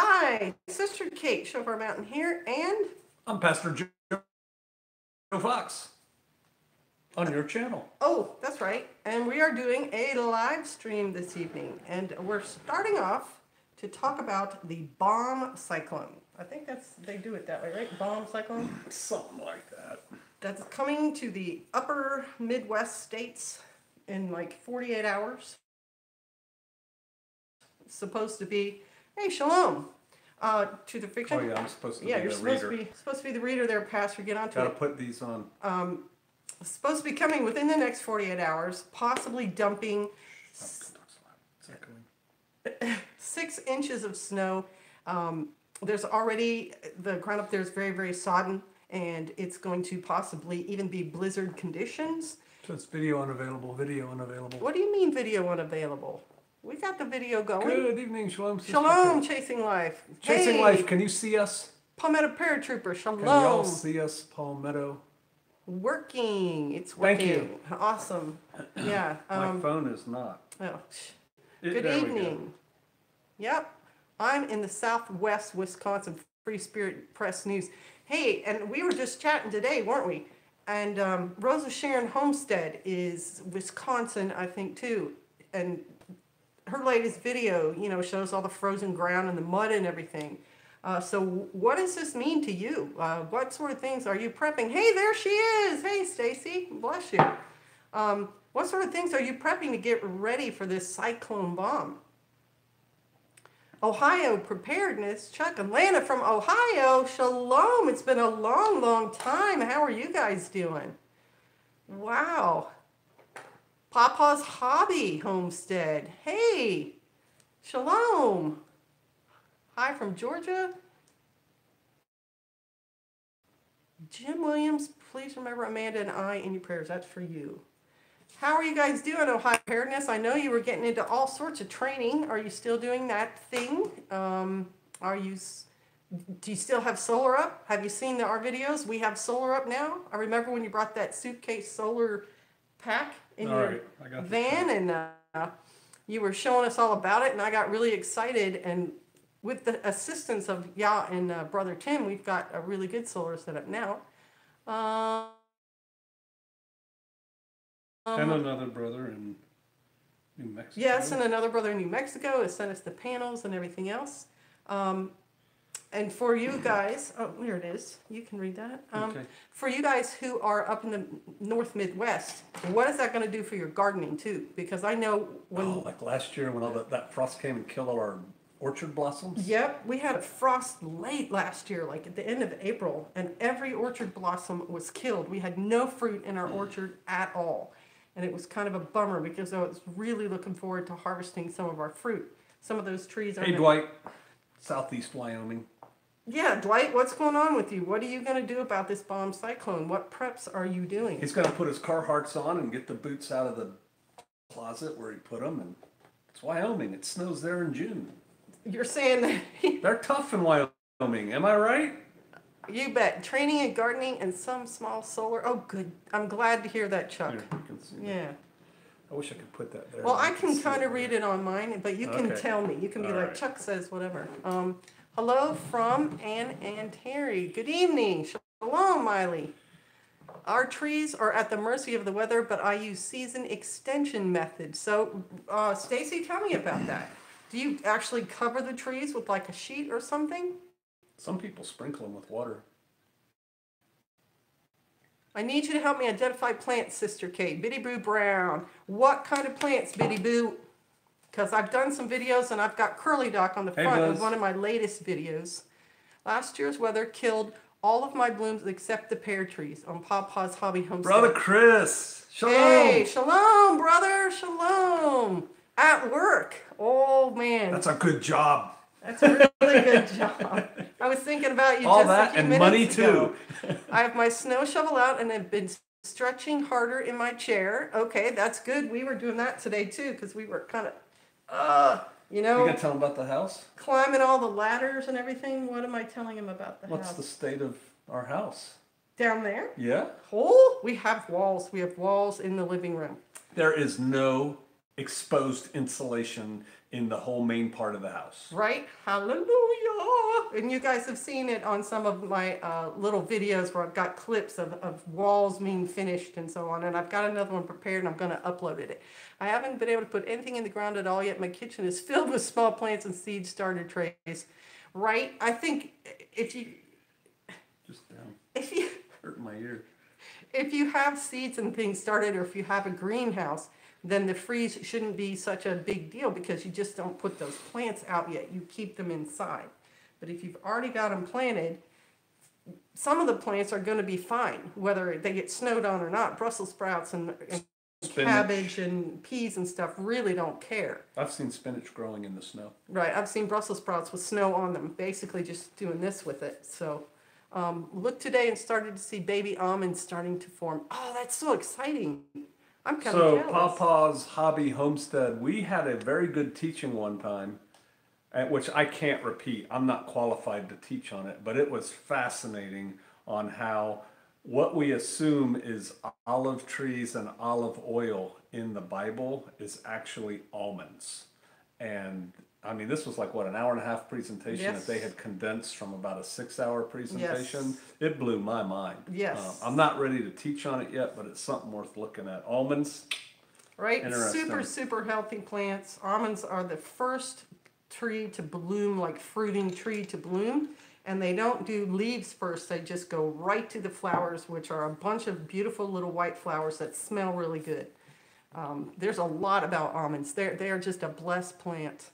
Hi, Sister Kate, Shofar Mountain here, and I'm Pastor Joe Fox on your channel. oh, that's right. And we are doing a live stream this evening, and we're starting off to talk about the bomb cyclone. I think they do it that way, right? Bomb cyclone. Something like that. That's coming to the upper Midwest states in like 48 hours. It's supposed to be, hey, shalom. To the fiction. Oh yeah, I'm supposed to Yeah, be you're the supposed reader. to be the reader there, Pastor. Get on to Gotta it. put these on. It's supposed to be coming within the next 48 hours, possibly dumping 6 inches of snow. There's already, the ground up there is very, very sodden, and it's going to possibly even be blizzard conditions. So it's video unavailable, video unavailable. What do you mean video unavailable? We got the video going. Good evening, Shalom. Sister Shalom, Kate. Chasing Life. Chasing Hey, Life, can you see us? Palmetto Paratrooper, Can you all shalom. see us, Palmetto? Working, it's Thank working. you. Awesome. Yeah. My phone is not. Oh, There good we go. evening. Yep, I'm in the Southwest Wisconsin Free Spirit Press News. Hey, and we were just chatting today, weren't we? And Rosa Sharon Homestead is Wisconsin, I think, too. And her latest video, shows all the frozen ground and the mud and everything. So what does this mean to you? What sort of things are you prepping? Hey, there she is. Hey, Stacy. Bless you. What sort of things are you prepping to get ready for this cyclone bomb? Ohio preparedness. Chuck Atlanta from Ohio. Shalom. It's been a long, long time. How are you guys doing? Wow. Papa's Hobby Homestead. Hey. Shalom. Hi from Georgia. Jim Williams, please remember Amanda and I in your prayers. That's for you. How are you guys doing, Ohio Preparedness? I know you were getting into all sorts of training. Are you still doing that thing? Do you still have solar up? Have you seen our videos? We have solar up now. I remember when you brought that suitcase solar pack in your van, and you were showing us all about it, and I got really excited. And with the assistance of Yah and Brother Tim, we've got a really good solar setup now. And another brother in New Mexico. Yes, and another brother in New Mexico has sent us the panels and everything else. And for you guys, oh, here it is. You can read that. Okay. For you guys who are up in the North Midwest, what is that going to do for your gardening too? Because I know when... like last year when all that frost came and killed all our orchard blossoms? Yep, we had frost late last year, like at the end of April, and every orchard blossom was killed. We had no fruit in our orchard at all. And it was kind of a bummer because I was really looking forward to harvesting some of our fruit. Some of those trees are... Hey, Dwight, Southeast Wyoming. Yeah, Dwight, what's going on with you? What are you going to do about this bomb cyclone? What preps are you doing? He's going to put his Carhartts on and get the boots out of the closet where he put them. And it's Wyoming. It snows there in June. You're saying that... They're tough in Wyoming. Am I right? You bet. Training and gardening and some small solar. Oh, good. I'm glad to hear that, Chuck. Here, you can see that. Yeah. I wish I could put that there. Well, I can kind of read it on mine, but you can Okay. tell me. You can be All like, right. Chuck says, whatever. Hello from Ann and Terry. Good evening. Shalom, Miley. Our trees are at the mercy of the weather, but I use season extension method. So, Stacy, tell me about that. Do you actually cover the trees with like a sheet or something? Some people sprinkle them with water. I need you to help me identify plants, Sister Kate. Biddy Boo Brown. What kind of plants, Biddy Boo? Because I've done some videos and I've got Curly Dock on the Hey, front of Buzz. one of my latest videos. Last year's weather killed all of my blooms except the pear trees on Papa's Hobby Homestead. Brother Chris, shalom. Hey, shalom, brother, shalom. At work. Oh, man. That's a good job. That's a really good job. I was thinking about you All just that a few and minutes money ago. too. I have my snow shovel out and I've been stretching harder in my chair. Okay, that's good. We were doing that today too because we were kind of, You gonna tell him about the house? climbing all the ladders and everything. What am I telling him about the What's house? the state of our house? Down there? Yeah? Oh, we have walls. We have walls in the living room. There is no exposed insulation in the whole main part of the house. Right? Hallelujah! And you guys have seen it on some of my little videos where I've got clips of walls being finished and so on. And I've got another one prepared and I'm going to upload it. I haven't been able to put anything in the ground at all yet. My kitchen is filled with small plants and seed starter trays. Right? I think if you... Just down. If you... Hurting my ear. If you have seeds and things started, or if you have a greenhouse, then the freeze shouldn't be such a big deal because you just don't put those plants out yet. You keep them inside. But if you've already got them planted, some of the plants are going to be fine, whether they get snowed on or not. Brussels sprouts and cabbage and peas and stuff really don't care. I've seen spinach growing in the snow. Right. I've seen Brussels sprouts with snow on them, basically just doing this with it. So look today and started to see baby almonds starting to form. Oh, that's so exciting. I'm kind of jealous. Papa's Hobby Homestead, we had a very good teaching one time, which I can't repeat. I'm not qualified to teach on it, but it was fascinating on how what we assume is olive trees and olive oil in the Bible is actually almonds. And I mean, this was like, what, an hour and a half presentation Yes. that they had condensed from about a 6-hour presentation. Yes. It blew my mind. Yes. I'm not ready to teach on it yet, but it's something worth looking at. Almonds, Right? Interesting. Super, super healthy plants. Almonds are the first tree to bloom, like fruiting tree to bloom. And they don't do leaves first. They just go right to the flowers, which are a bunch of beautiful little white flowers that smell really good. There's a lot about almonds. They are just a blessed plant.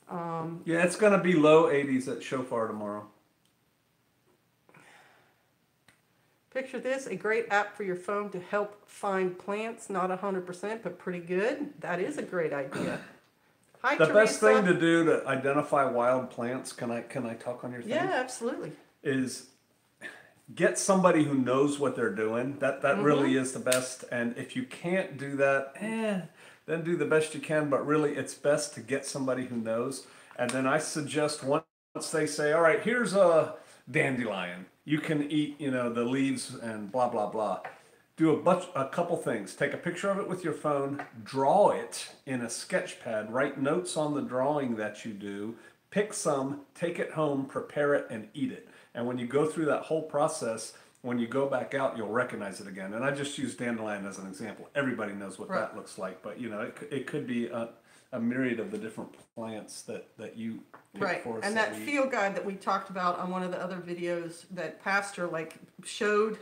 yeah, it's going to be low 80s at Shofar tomorrow. Picture this, a great app for your phone to help find plants. Not 100%, but pretty good. That is a great idea. Hi, The Teresa. best thing to do to identify wild plants, can I talk on your thing? Yeah, absolutely. Is get somebody who knows what they're doing. That really is the best. And if you can't do that, then do the best you can. But really, it's best to get somebody who knows. And then I suggest once they say, all right, here's a dandelion. You can eat, the leaves and blah, blah, blah. Do a couple things. Take a picture of it with your phone, draw it in a sketch pad, write notes on the drawing that you do, pick some, take it home, prepare it, and eat it. And when you go through that whole process, when you go back out, you'll recognize it again. And I just use dandelion as an example. Everybody knows what that looks like, but it could be a myriad of the different plants that you pick for us. And that field guide that we talked about on one of the other videos that Pastor showed,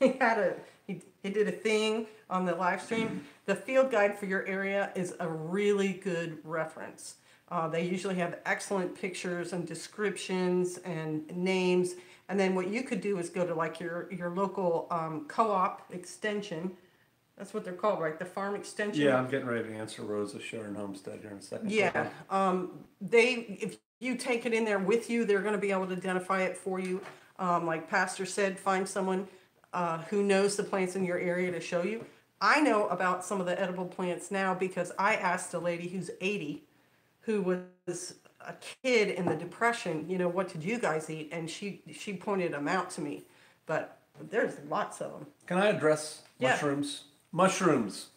he did a thing on the live stream. The field guide for your area is a really good reference. They usually have excellent pictures and descriptions and names. And then what you could do is go to your local co-op extension. That's what they're called, right? The farm extension. Yeah, I'm getting ready to answer Rosa Sharon Homestead here in a second. Yeah. If you take it in there with you, they're going to be able to identify it for you. Like Pastor said, find someone who knows the plants in your area to show you. I know about some of the edible plants now because I asked a lady who's 80, who was a kid in the Depression, what did you guys eat? And she pointed them out to me. But there's lots of them. Can I address mushrooms? Yeah. Mushrooms.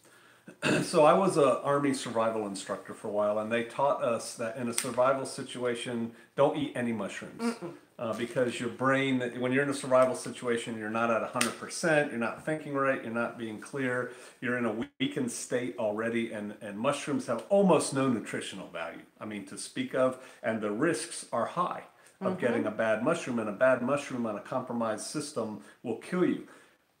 So I was an Army survival instructor for a while, and they taught us that in a survival situation, don't eat any mushrooms. Because your brain, when you're in a survival situation, you're not at 100%, you're not thinking right, you're not being clear, you're in a weakened state already, and mushrooms have almost no nutritional value, to speak of, and the risks are high of getting a bad mushroom, and a bad mushroom on a compromised system will kill you.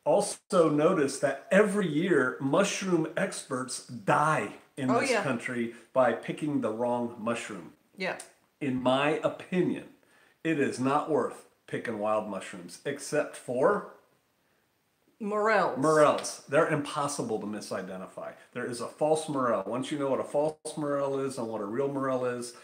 Also notice that every year, mushroom experts die in this country by picking the wrong mushroom. Yeah. In my opinion, it is not worth picking wild mushrooms, except for morels. Morels. They're impossible to misidentify. There is a false morel. Once you know what a false morel is and what a real morel is,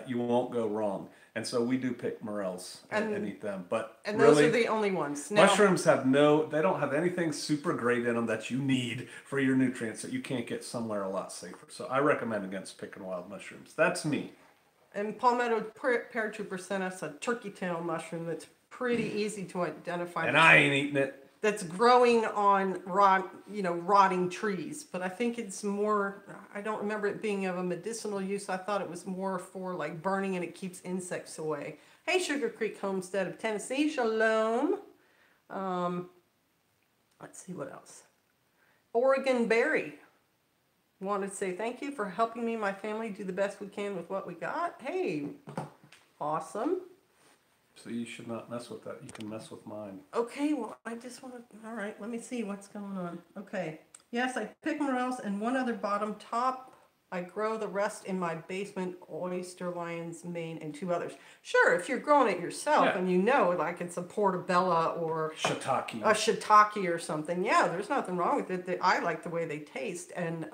you won't go wrong. And so we do pick morels and eat them. And those are the only ones. Now, mushrooms they don't have anything super great in them that you need for your nutrients that you can't get somewhere a lot safer. So I recommend against picking wild mushrooms. That's me. And Palmetto Paratrooper sent us a turkey tail mushroom that's pretty easy to identify. And I ain't eating it. that's growing on rotting trees. But I think it's more, I don't remember it being of a medicinal use. I thought it was more for like burning and it keeps insects away. Hey, Sugar Creek Homestead of Tennessee, shalom. Let's see what else. Oregon Berry wanted to say thank you for helping me and my family do the best we can with what we got. Hey, awesome. So you should not mess with that. You can mess with mine. Okay, well, I just want to, all right, let me see what's going on. Okay, yes, I pick morels and one other bottom top. I grow the rest in my basement, oyster, lion's mane, and 2 others. Sure, if you're growing it yourself Yeah. and you know, like it's a portobello or Shiitake. a shiitake or something, yeah, there's nothing wrong with it. I like the way they taste. And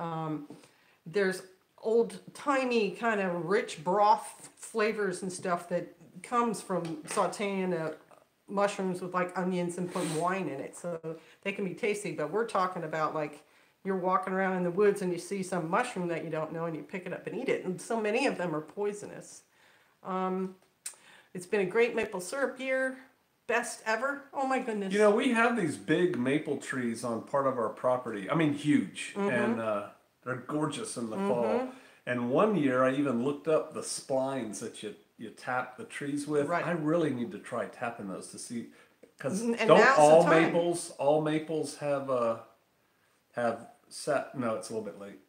there's old-timey kind of rich broth flavors and stuff that comes from sauteing mushrooms with like onions and putting wine in it. So they can be tasty, but we're talking about like you're walking around in the woods and you see some mushroom that you don't know and you pick it up and eat it. And so many of them are poisonous. It's been a great maple syrup year. Best ever. Oh my goodness. You know, we have these big maple trees on part of our property. I mean, huge. And they're gorgeous in the fall. And one year I even looked up the splines that you tap the trees with. Right. I really need to try tapping those to see, because And don't now's the all time. maples have set? No, it's a little bit late,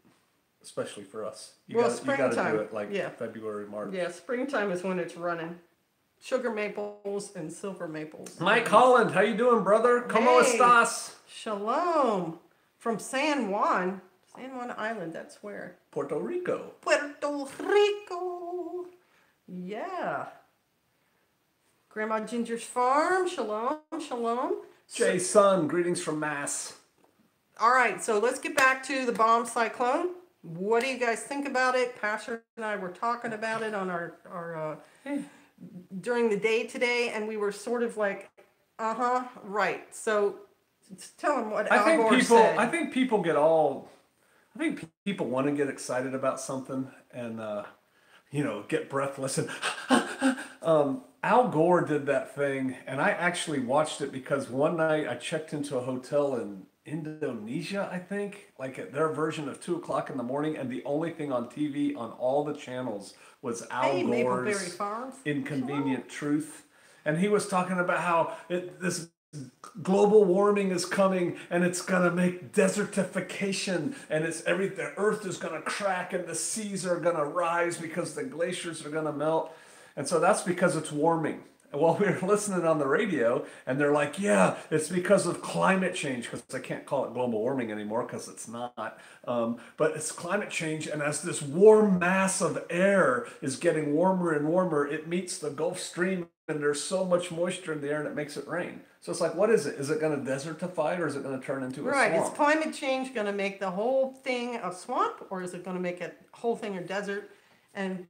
especially for us. You Well, gotta do springtime. it like Yeah. February, March. Yeah, springtime is when it's running. Sugar maples and silver maples. Mike Holland, how you doing, brother? ¿Cómo Hey. estás? Shalom from San Juan Island. That's where? Puerto Rico. Puerto Rico. Yeah. Grandma Ginger's farm. Shalom, shalom. Jay Sun, greetings from Mass. All right, so let's get back to the bomb cyclone. What do you guys think about it? Pastor and I were talking about it on our during the day today, and we were sort of like, right. So tell them what Al Gore said. I think people want to get excited about something and get breathless and Al Gore did that thing, and I actually watched it because one night I checked into a hotel in Indonesia, I think, like at their version of 2:00 in the morning, and the only thing on TV on all the channels was Al Mapleberry Gore's Farms. Inconvenient Truth, and he was talking about how this global warming is coming and it's gonna make desertification, and the earth is gonna crack and the seas are gonna rise because the glaciers are gonna melt, and so that's because it's warming. Well, we were listening on the radio, and they're like, yeah, it's because of climate change, because I can't call it global warming anymore, because it's not. But it's climate change, and as this warm mass of air is getting warmer and warmer, it meets the Gulf Stream, and there's so much moisture in the air, and it makes it rain. So it's like, what is it? Is it going to desertify, or is it going to turn into a Right, swamp? is climate change going to make the whole thing a swamp, or is it going to make a whole thing a desert? And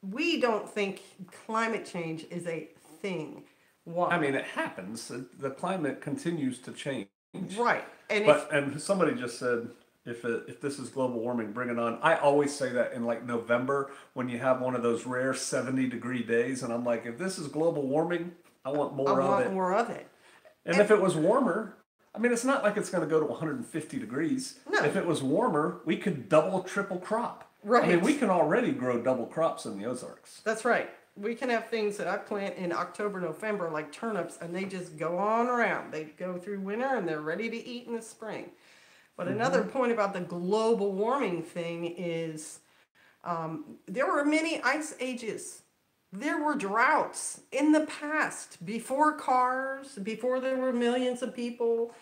we don't think climate change is a thing. Why? I mean, it happens. The climate continues to change. Right. And And somebody just said, if this is global warming, bring it on. I always say that in like November when you have one of those rare 70-degree days, and I'm like, if this is global warming, I want more of it. more of it. And if it was warmer, I mean, it's not like it's going to go to 150 degrees. No. If it was warmer, we could double, triple crop. Right. I mean, we can already grow double crops in the Ozarks. That's right. We can have things that I plant in October, November, like turnips, and they just go on around. They go through winter and they're ready to eat in the spring. But another point about the global warming thing is there were many ice ages. There were droughts in the past, before cars, before there were millions of people,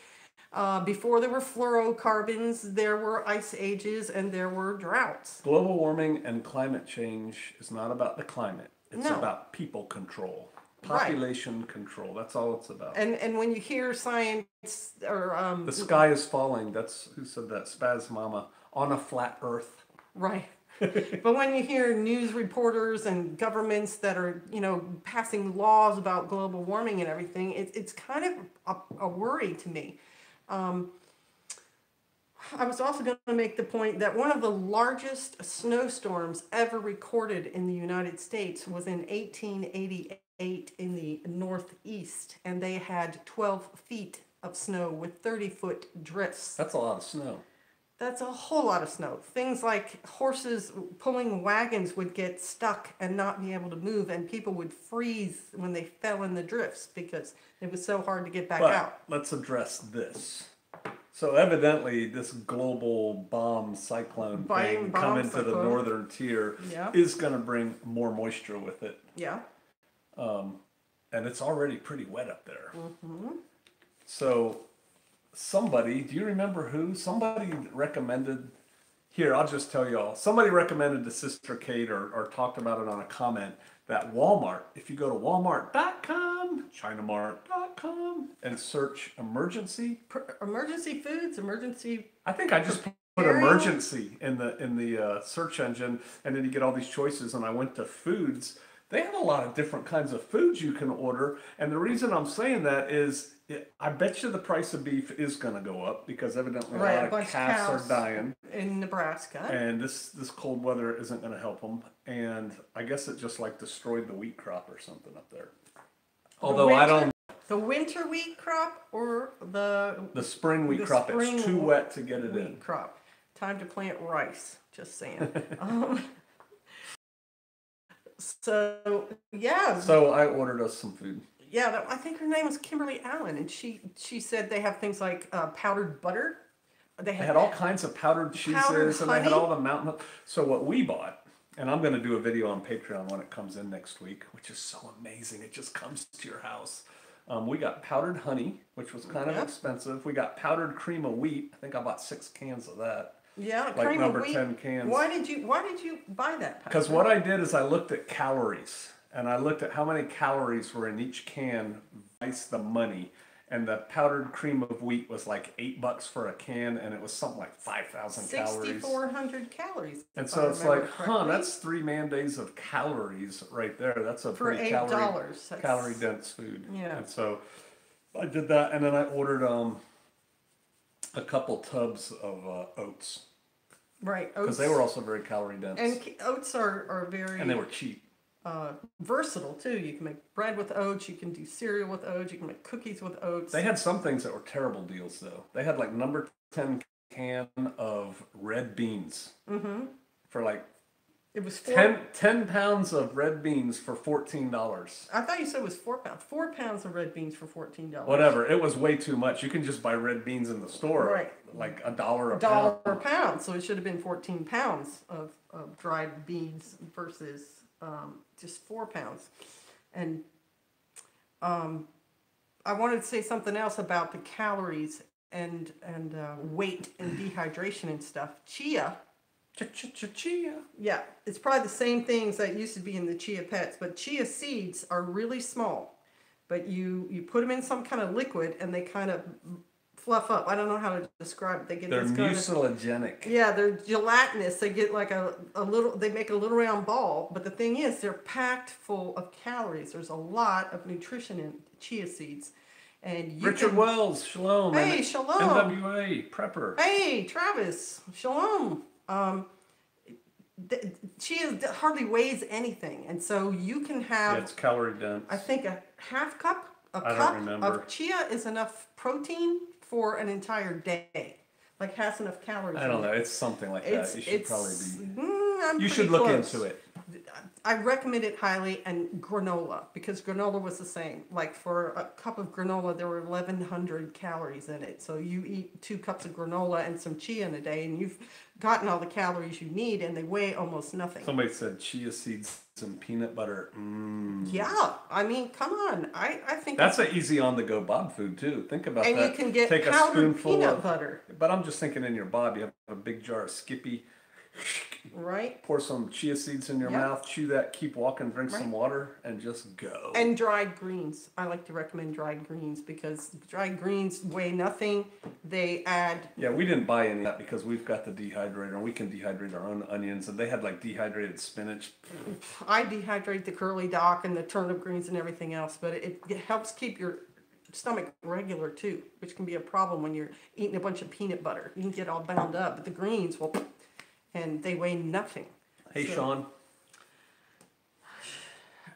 before there were fluorocarbons, there were ice ages and there were droughts. Global warming and climate change is not about the climate. It's No. about people control, Right. population control. That's all it's about. And when you hear science or The sky is falling. That's who said that? Spaz Mama on a flat Earth. right. But when you hear news reporters and governments that are, passing laws about global warming and everything, it's kind of a worry to me. I was also going to make the point that one of the largest snowstorms ever recorded in the United States was in 1888 in the Northeast, and they had 12 feet of snow with 30-foot drifts. That's a lot of snow. That's a whole lot of snow. Things like horses pulling wagons would get stuck and not be able to move, and people would freeze when they fell in the drifts because it was so hard to get back But out. let's address this. So evidently, this global bomb cyclone thing coming to the northern tier is going to bring more moisture with it. Yeah. And it's already pretty wet up there. So somebody, do you remember who? Somebody recommended, here, I'll just tell y'all. Somebody recommended to Sister Kate or talked about it on a comment that Walmart, if you go to walmart.com, chinamart.com, and search emergency. Emergency foods, emergency. I think I just put emergency in the search engine, and then you get all these choices, and I went to foods. They have a lot of different kinds of foods you can order, and the reason I'm saying that is I bet you the price of beef is going to go up because evidently a lot of calves are dying in Nebraska, and this cold weather isn't going to help them. And I guess it just like destroyed the wheat crop or something up there. Although I don't. The winter wheat crop or the spring wheat crop. It's too wet to get it in. Wheat crop. Time to plant rice. Just saying. So yeah. So I ordered us some food. Yeah, I think her name was Kimberly Allen, and she said they have things like powdered butter. They had all kinds of powdered cheeses, and they had all the mountain. So what we bought, and I'm going to do a video on Patreon when it comes in next week, which is so amazing. It just comes to your house. We got powdered honey, which was kind of expensive. We got powdered cream of wheat. I think I bought 6 cans of that. Yeah, like cream number of wheat. 10 cans. Why did you buy that? Because what I did is I looked at calories, and I looked at how many calories were in each can, vice the money. And the powdered cream of wheat was like $8 for a can, and it was something like 5,000 calories. 6,400 calories. And so it's like, that's 3 man days of calories right there. That's a pretty calorie dense food. Yeah. And so I did that, and then I ordered a couple tubs of oats. Right, oats. Because they were also very calorie dense. And oats are very... And they were cheap. Versatile too. You can make bread with oats, you can do cereal with oats, you can make cookies with oats. They had some things that were terrible deals though. They had like number 10 can of red beans for like it was 10 pounds of red beans for $14. I thought you said it was 4 pounds. 4 pounds of red beans for $14. Whatever. It was way too much. You can just buy red beans in the store, right? Like $1 a pound. $1 a pound. So it should have been 14 pounds of dried beans versus just 4 pounds. And I wanted to say something else about the calories and weight and dehydration and stuff. Chia. Yeah, it's probably the same things that used to be in the Chia Pets, but chia seeds are really small. But you put them in some kind of liquid and they kind of fluff up. I don't know how to describe it. They're mucilagenic. Yeah, they're gelatinous. They get like a little, they make a little round ball. But the thing is, they're packed full of calories. There's a lot of nutrition in chia seeds. And Richard Wells, shalom. Hey, shalom. NWA, prepper. Hey, Travis, shalom. Chia hardly weighs anything. And so you can have... Yeah, it's calorie dense. I think a half cup, of chia is enough protein for an entire day. Like has enough calories. I don't know. It's something like that. You should probably be. You should look into it. I recommend it highly, and granola, because granola was the same. Like for a cup of granola, there were 1,100 calories in it. So you eat 2 cups of granola and some chia in a day, and you've gotten all the calories you need, and they weigh almost nothing. Somebody said chia seeds and peanut butter. Yeah, I mean, come on. I think that's an easy on-the-go bob food too. Think about that. And you can get Take powdered a spoonful peanut butter. But I'm just thinking in your bob, you have a big jar of Skippy. Right. Pour some chia seeds in your mouth, chew that, keep walking, drink some water, and just go. And dried greens. I like to recommend dried greens because dried greens weigh nothing. They add... Yeah, we didn't buy any of that because we've got the dehydrator and we can dehydrate our own onions, and they had like dehydrated spinach. I dehydrate the curly dock and the turnip greens and everything else, but it helps keep your stomach regular too, which can be a problem when you're eating a bunch of peanut butter. You can get all bound up, but the greens will, and they weigh nothing. Hey, Sean.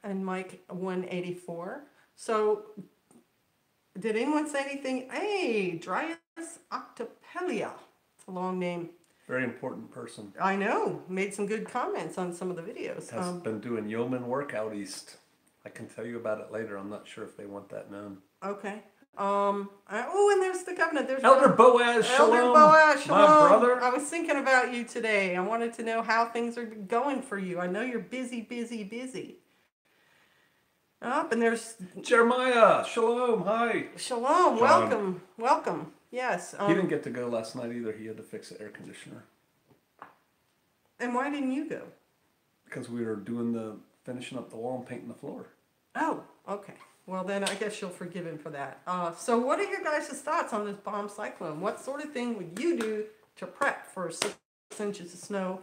And Mike 184. So, did anyone say anything? Hey, Dryas octopelia. It's a long name. Very important person. I know. Made some good comments on some of the videos. Has been doing yeoman work out east. I can tell you about it later. I'm not sure if they want that known. Okay. Oh, and there's the governor. There's Elder Boaz, shalom. Elder Boaz, shalom. My brother. I was thinking about you today. I wanted to know how things are going for you. I know you're busy, busy, busy. And there's Jeremiah, shalom, hi. Shalom, welcome, welcome. Yes. He didn't get to go last night either. He had to fix the air conditioner. And why didn't you go? Because we were finishing up the wall and painting the floor. Oh, okay. Well, then I guess you'll forgive him for that. So what are your guys' thoughts on this bomb cyclone? What sort of thing would you do to prep for 6 inches of snow,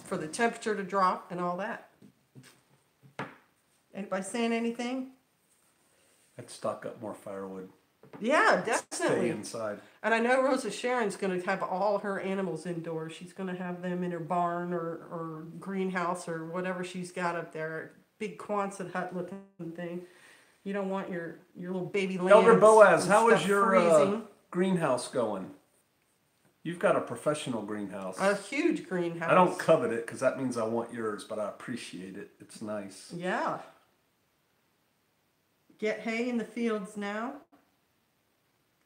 for the temperature to drop and all that? Anybody saying anything? I'd stock up more firewood. Yeah, definitely. Stay inside. And I know Rosa Sharon's going to have all her animals indoors. She's going to have them in her barn or greenhouse or whatever she's got up there. Big Quonset hut looking thing. You don't want your little baby lambs. Elder Boaz, how is your freezing. greenhouse going? You've got a professional greenhouse. A huge greenhouse. I don't covet it because that means I want yours, but I appreciate it. It's nice. Yeah. Get hay in the fields now.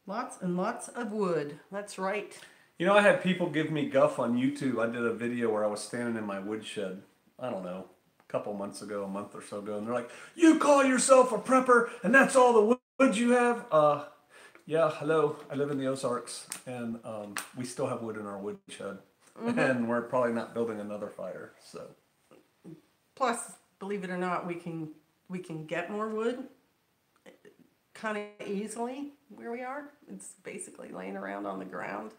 Lots and lots of wood. That's right. You know, I had people give me guff on YouTube. I did a video where I was standing in my woodshed, I don't know, a couple months ago, a month or so ago, and they're like, "You call yourself a prepper, and that's all the wood you have?" Yeah, hello. I live in the Ozarks, and we still have wood in our woodshed, and we're probably not building another fire. So, plus, believe it or not, we can get more wood kind of easily where we are. It's basically laying around on the ground.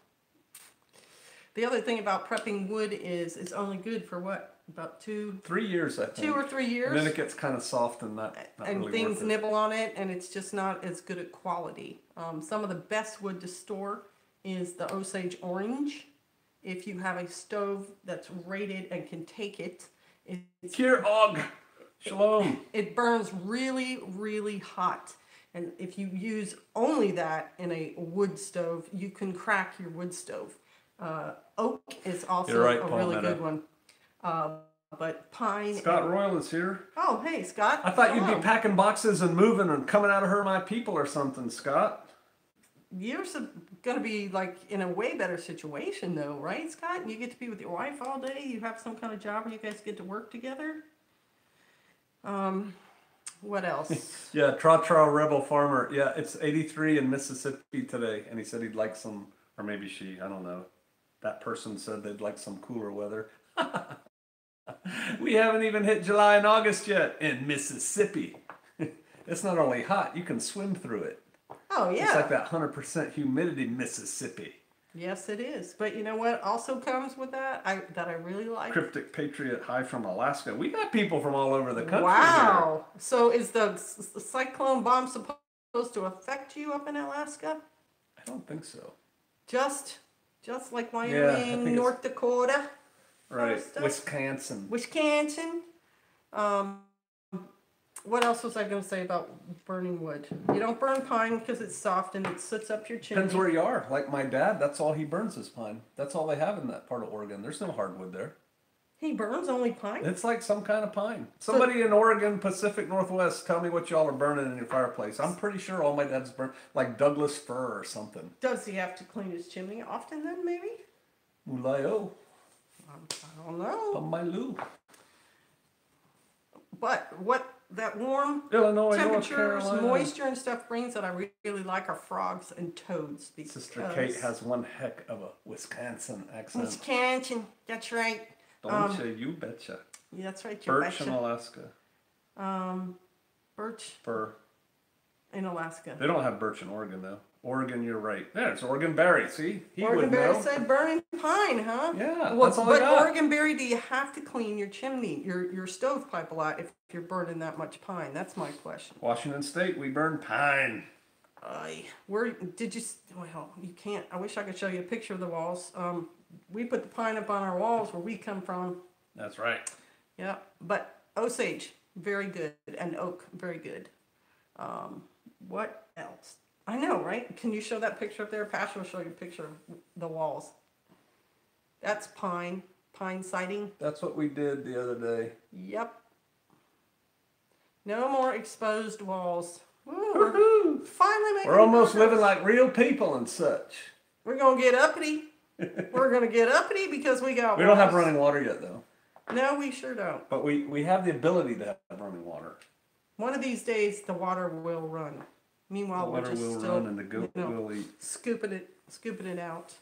The other thing about prepping wood is it's only good for what? About 3 years, I think. 2 or 3 years. And then it gets kind of soft and not and really things worth it. nibble on it, and it's just not as good at quality. Some of the best wood to store is the Osage orange. If you have a stove that's rated and can take it, it's Kier Og, shalom. it burns really, really hot. And if you use only that in a wood stove, you can crack your wood stove. Oak is also You're right, a really good one. But pine... Scott Royal is here. Oh, hey, Scott. I thought Hello. you'd be packing boxes and moving and coming out of her my people or something, Scott. You're going to be like in a way better situation though, right, Scott? You get to be with your wife all day. You have some kind of job where you guys get to work together. What else? Yeah, Tra Rebel Farmer. Yeah, it's 83 in Mississippi today, and he said he'd like some, or maybe she, I don't know. That person said they'd like some cooler weather. We haven't even hit July and August yet in Mississippi. It's not only hot, you can swim through it. Oh, yeah. It's like that 100% humidity Mississippi. Yes, it is. But you know what also comes with that? That I really like? Cryptic Patriot High from Alaska. We got people from all over the country Wow. Here. So is the cyclone bomb supposed to affect you up in Alaska? I don't think so. Just like Wyoming, North Dakota? Right. Wisconsin. What else was I going to say about burning wood? You don't burn pine because it's soft and it sits up your chimney. Depends where you are. Like my dad, that's all he burns is pine. That's all they have in that part of Oregon. There's no hardwood there. He burns only pine? It's like some kind of pine. Somebody in Oregon, Pacific Northwest, tell me what y'all are burning in your fireplace. I'm pretty sure all my dad's burn, like Douglas fir or something. Does he have to clean his chimney often then, maybe? Mulayo. I don't know. Pamailu. But what that warm Illinois, temperatures, moisture and stuff brings that I really like are frogs and toads. Sister Kate has one heck of a Wisconsin accent. Wisconsin, that's right. Don't you betcha. Yeah, that's right. Birch in Alaska. Birch. Fir. In Alaska. They don't have birch in Oregon though. Oregon, you're right. There's Oregon berry. See, he Oregon would berry know. Said burning pine, huh? Yeah, well, that's all but I got. Oregon berry, do you have to clean your chimney, your stovepipe a lot if you're burning that much pine? That's my question. Washington State, we burn pine. Well, you can't, I wish I could show you a picture of the walls. We put the pine up on our walls where we come from. That's right. Yeah, but Osage, very good, and oak, very good. What else? I know, right? Can you show that picture up there? Pastor will show you a picture of the walls. That's pine siding. That's what we did the other day. Yep. No more exposed walls. Woo, Woohoo! finally making We're almost progress. living like real people and such. We're gonna get uppity. We're gonna get uppity because we got We don't have walls. running water yet, though. No, we sure don't. But we have the ability to have running water. One of these days, the water will run. Meanwhile, The we're water just will still run and the goat will eat. scooping it out.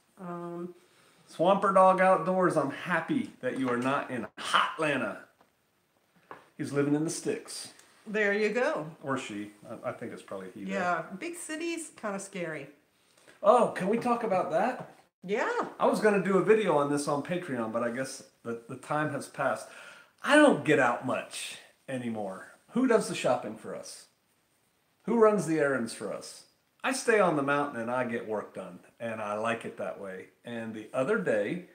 Swamper Dog Outdoors, I'm happy that you are not in Hotlanta. He's living in the sticks. There you go. Or she. I think it's probably he. Yeah, big cities, kind of scary. Oh, can we talk about that? Yeah. I was going to do a video on this on Patreon, but I guess the time has passed. I don't get out much anymore. Who does the shopping for us? Who runs the errands for us? I stay on the mountain and I get work done, and I like it that way. And the other day,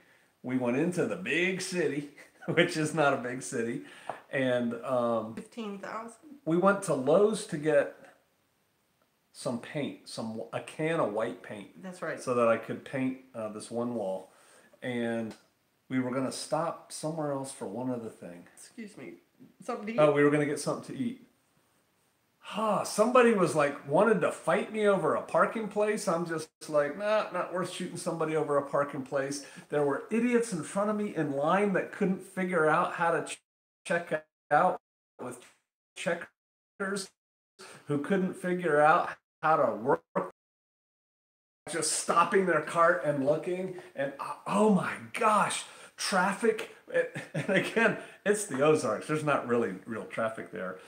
we went into the big city, which is not a big city, and 15,000. we went to Lowe's to get some paint, a can of white paint. That's right. So that I could paint this one wall. And we were going to stop somewhere else for one other thing. Excuse me. Something to eat? Oh, we were going to get something to eat. Somebody was like, wanted to fight me over a parking place. I'm just like, nah, not worth shooting somebody over a parking place. There were idiots in front of me in line that couldn't figure out how to check out with checkers, who couldn't figure out how to work, just stopping their cart and looking, and oh my gosh, traffic. And again, it's the Ozarks. There's not really real traffic there.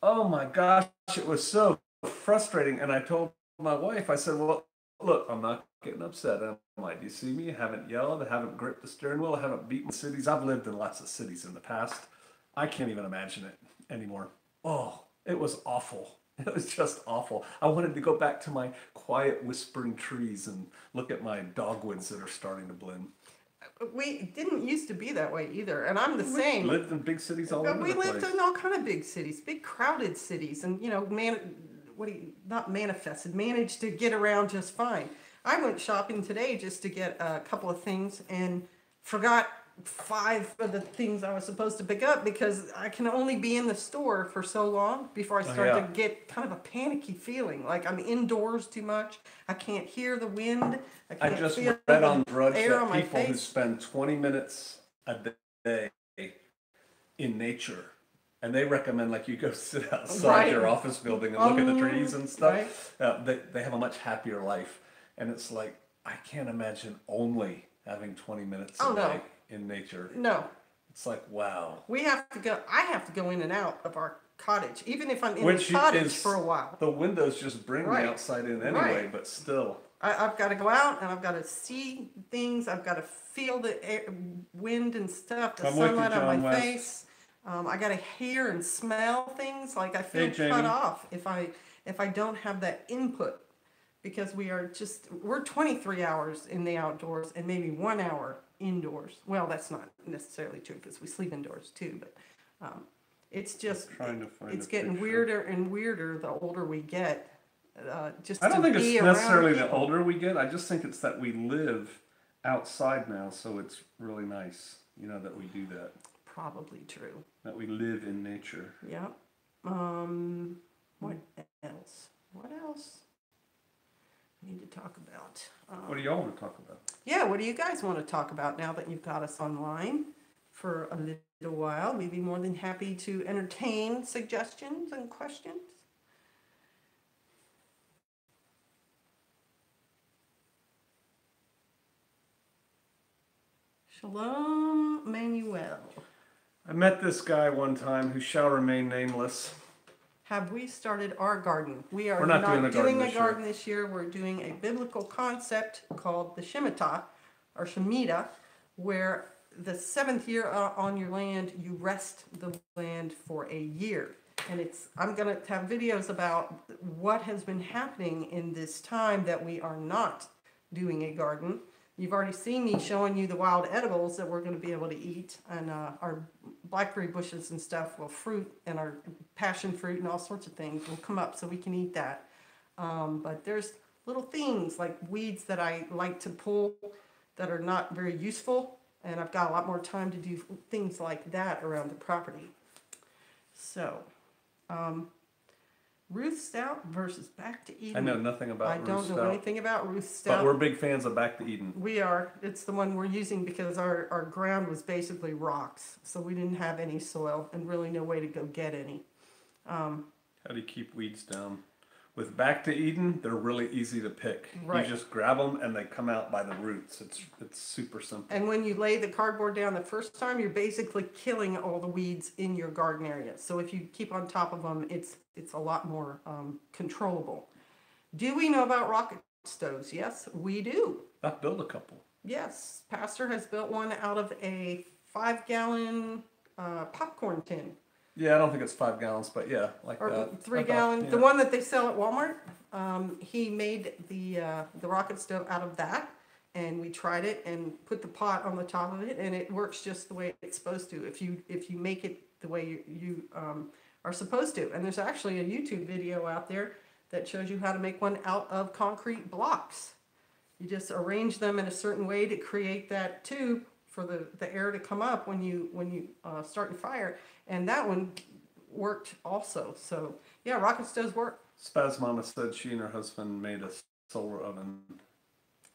Oh my gosh, it was so frustrating. And I told my wife, I said, well, look, I'm not getting upset, am I? Do you see me? I haven't yelled, I haven't gripped the steering wheel, I haven't beaten cities. I've lived in lots of cities in the past. I can't even imagine it anymore. Oh, it was awful. It was just awful. I wanted to go back to my quiet whispering trees and look at my dogwoods that are starting to blend. We didn't used to be that way either, and I'm the same. We lived in big cities all over the place. We lived in all kind of big cities, big crowded cities, and managed to get around just fine. I went shopping today just to get a couple of things and forgot 5 of the things I was supposed to pick up because I can only be in the store for so long before I start to get kind of a panicky feeling, like I'm indoors too much. I can't hear the wind. I just read on Drudge that people who face. spend 20 minutes a day in nature, and they recommend like you go sit outside your office building and look at the trees and stuff. They have a much happier life, and it's like I can't imagine only having 20 minutes a day in nature. No. It's like, wow. I have to go in and out of our cottage, even if I'm in the cottage for a while. The windows just bring the outside in anyway, but still. I've got to go out and I've got to see things. I've got to feel the wind and stuff, the sunlight on my face. I got to hear and smell things. Like I feel cut off if I don't have that input, because we're 23 hours in the outdoors and maybe 1 hour indoors. Well, that's not necessarily true because we sleep indoors too, but it's just it's getting weirder and weirder the older we get. I don't think it's necessarily the older we get. I just think it's that we live outside now, so it's really nice, that we do that. Probably true. That we live in nature. Yeah. What else? What else? Need to talk about. What do y'all want to talk about? Yeah, what do you guys want to talk about now that you've got us online for a little while? We'd be more than happy to entertain suggestions and questions. Shalom, Manuel. I met this guy one time who shall remain nameless. Have we started our garden? We're not doing a garden this year. We're doing a biblical concept called the Shemitah, or Shemitah, where the 7th year on your land, you rest the land for a year. And I'm gonna have videos about what has been happening in this time that we are not doing a garden. You've already seen me showing you the wild edibles that we're gonna be able to eat, and our blackberry bushes and stuff will fruit, and our passion fruit and all sorts of things will come up so we can eat that. But there's little things like weeds that I like to pull that are not very useful, and I've got a lot more time to do things like that around the property. So, Ruth Stout versus Back to Eden. I know nothing about I Ruth don't know Stout, anything about Ruth Stout. but we're big fans of Back to Eden. We are. It's the one we're using because our ground was basically rocks, so we didn't have any soil and really no way to go get any. How do you keep weeds down? With Back to Eden, they're really easy to pick. Right. You just grab them and they come out by the roots. It's super simple. And when you lay the cardboard down the first time, you're basically killing all the weeds in your garden area. So if you keep on top of them, it's a lot more controllable. Do we know about rocket stoves? Yes, we do. I've built a couple. Yes, Pastor has built one out of a 5-gallon popcorn tin. Yeah, I don't think it's 5 gallons, but yeah, like Or that. 3-gallon, yeah. the one that they sell at Walmart. He made the rocket stove out of that, and we tried it and put the pot on the top of it, and it works just the way it's supposed to. If you make it the way you are supposed to. And there's actually a YouTube video out there that shows you how to make one out of concrete blocks. You just arrange them in a certain way to create that tube for the air to come up when you start your fire, and that one worked also. So yeah, rocket stoves work. Spaz Mama said she and her husband made a solar oven.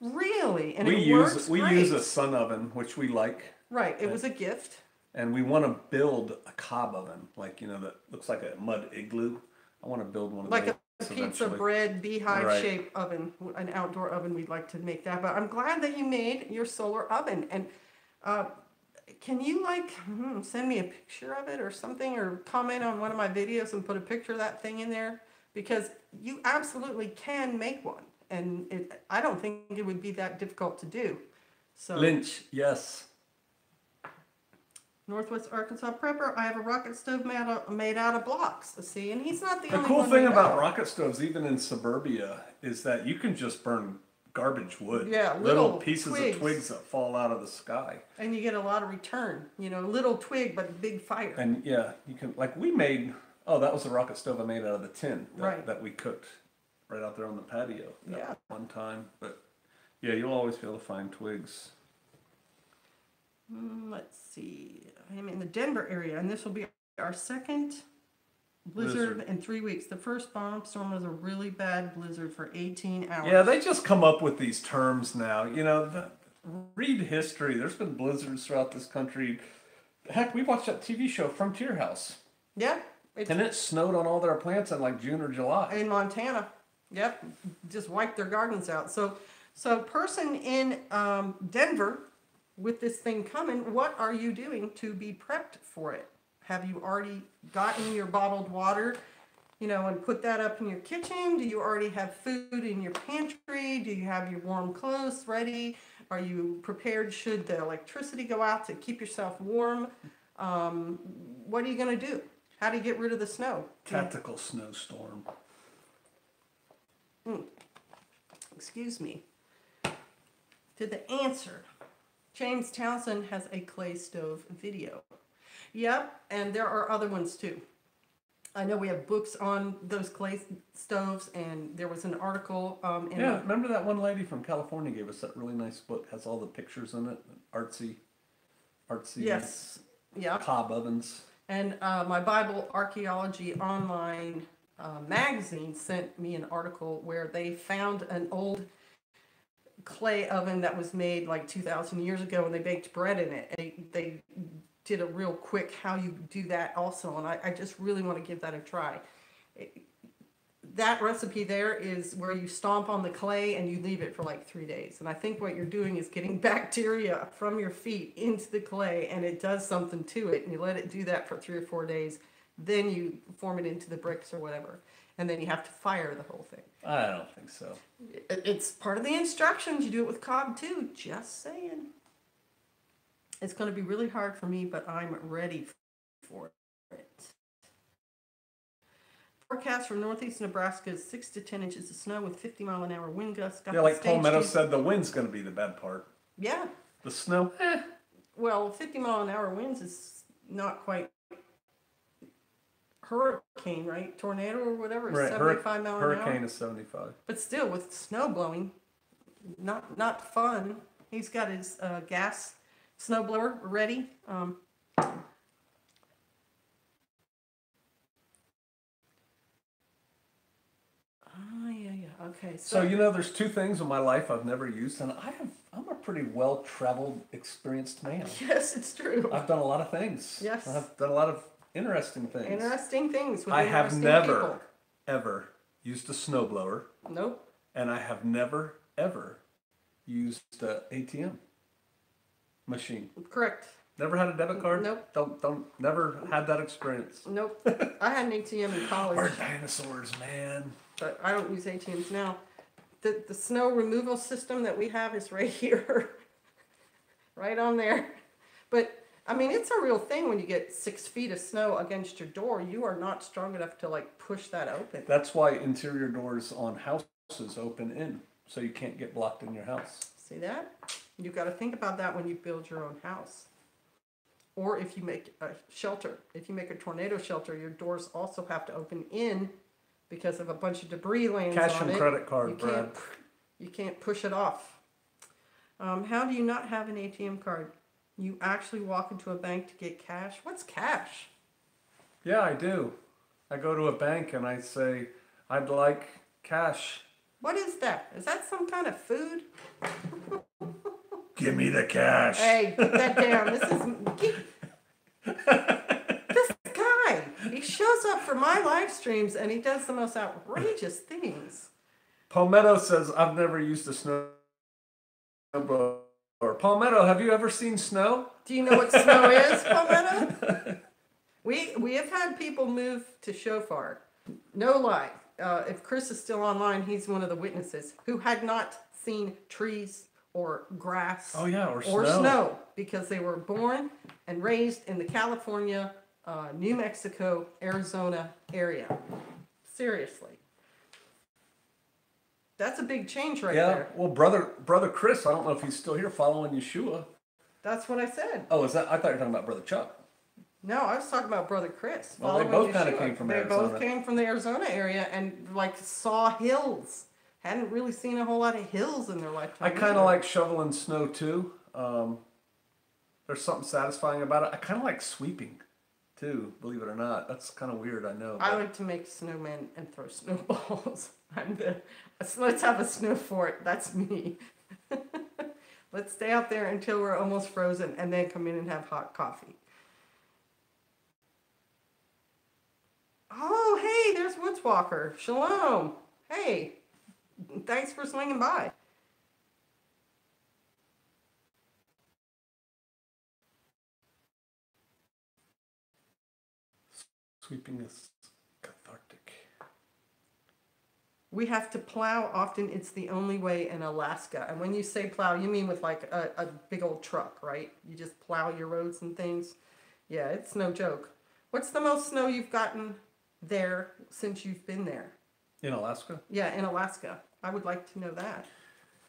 Really, and we it use works we great. use a sun oven, which we like. Right, it was a gift. And we want to build a cob oven, like that looks like a mud igloo. I want to build one of Like those a pizza eventually. bread beehive Right. shaped oven, an outdoor oven. We'd like to make that, but I'm glad that you made your solar oven. And can you send me a picture of it or something, or comment on one of my videos and put a picture of that thing in there? Because you absolutely can make one, and I don't think it would be that difficult to do. So Lynch, yes. Northwest Arkansas Prepper, I have a rocket stove made out of blocks. See, and he's not the The only cool one. thing we about know. rocket stoves, even in suburbia, is that you can just burn garbage wood. Yeah, little little pieces twigs. of twigs that fall out of the sky. And you get a lot of return. Little twig but big fire. And yeah, you can we made. Oh, that was a rocket stove I made out of the tin Right. that we cooked right out there on the patio. That Yeah. one time, but yeah, you'll always be able to find twigs. Let's see. I'm in the Denver area, and this will be our second blizzard in 3 weeks. The first bomb storm was a really bad blizzard for 18 hours. Yeah, they just come up with these terms now. Read history. There's been blizzards throughout this country. Heck, we watched that TV show Frontier House. Yeah. And it snowed on all their plants in like June or July. In Montana. Yep. Just wiped their gardens out. So person in Denver, with this thing coming, what are you doing to be prepped for it? Have you already gotten your bottled water, and put that up in your kitchen? Do you already have food in your pantry? Do you have your warm clothes ready? Are you prepared should the electricity go out to keep yourself warm? What are you going to do? How do you get rid of the snow? Tactical snowstorm. Excuse me. To the answer. James Townsend has a clay stove video. Yep, and there are other ones too. I know we have books on those clay stoves, and there was an article in Yeah, remember that one lady from California gave us that really nice book, has all the pictures in it, artsy Yes, yeah. cob ovens. And my Bible Archaeology Online magazine sent me an article where they found an old clay oven that was made like 2,000 years ago, and they baked bread in it. They did a real quick how you do that also, and I just really want to give that a try. That recipe there is where you stomp on the clay and you leave it for like 3 days. And I think what you're doing is getting bacteria from your feet into the clay, and it does something to it, and you let it do that for 3 or 4 days. Then you form it into the bricks or whatever. And then you have to fire the whole thing. I don't think so. It's part of the instructions. You do it with cob too. Just saying. It's going to be really hard for me, but I'm ready for it. forecast for northeast Nebraska is 6 to 10 inches of snow with 50-mile-an-hour wind gusts. Got Yeah, the like stage Palmetto to- said, the wind's going to be the bad part. Yeah. The snow, Well, 50-mile-an-hour winds is not quite hurricane, right? Tornado or whatever is right? 75 mile an hour. Hurricane is 75. But still, with snow blowing, not fun. He's got his gas snowblower ready. Yeah. Okay. So you know, there's two things in my life I've never used, and I'm a pretty well-traveled, experienced man. Yes, it's true. I've done a lot of things. Yes. I've done a lot of interesting things. Interesting things with I have interesting never, people. ever used a snowblower, Nope. and I have never, ever used an ATM machine. Correct. Never had a debit card? Nope. Never had that experience. Nope. I had an ATM in college. We're dinosaurs, man. But I don't use ATMs now. The snow removal system that we have is right here, right on there. But I mean, it's a real thing when you get 6 feet of snow against your door. You are not strong enough to like push that open. That's why interior doors on houses open in, so you can't get blocked in your house. See that? You got to think about that when you build your own house. Or if you make a shelter. If you make a tornado shelter, your doors also have to open in because of a bunch of debris laying on it. Cash and credit card, Brad. You can't push it off. How do you not have an ATM card? You actually walk into a bank to get cash? What's cash? Yeah, I do. I go to a bank and I say, I'd like cash. What is that? Is that some kind of food? Give me the cash. Hey, get that down. This guy, he shows up for my live streams and he does the most outrageous things. Palmetto says, I've never used a snowblower. Palmetto, have you ever seen snow? Do you know what snow is, Palmetto? We have had people move to Shofar. No lie. If Chris is still online, he's one of the witnesses who had not seen trees or grass or snow because they were born and raised in the California, New Mexico, Arizona area. Seriously. That's a big change right there. Yeah, well, brother Chris, I don't know if he's still here following Yeshua. That's what I said. Oh, is that? I thought you were talking about Brother Chuck. No, I was talking about Brother Chris. Well, they both kind of came from Arizona. They both came from the Arizona area and like saw hills. Hadn't really seen a whole lot of hills in their lifetime. I kind of like shoveling snow too. There's something satisfying about it. I kind of like sweeping too, believe it or not. That's kind of weird, I know. I like to make snowmen and throw snowballs. Let's have a snow fort. That's me. Let's stay out there until we're almost frozen and then come in and have hot coffee. Oh, hey, there's Woodswalker. Shalom. Hey, thanks for swinging by. Sweeping is cathartic. We have to plow. Often it's the only way in Alaska. And when you say plow, you mean with like a big old truck, right? You just plow your roads and things. Yeah, it's no joke. What's the most snow you've gotten there since you've been there? In Alaska? Yeah, in Alaska. I would like to know that.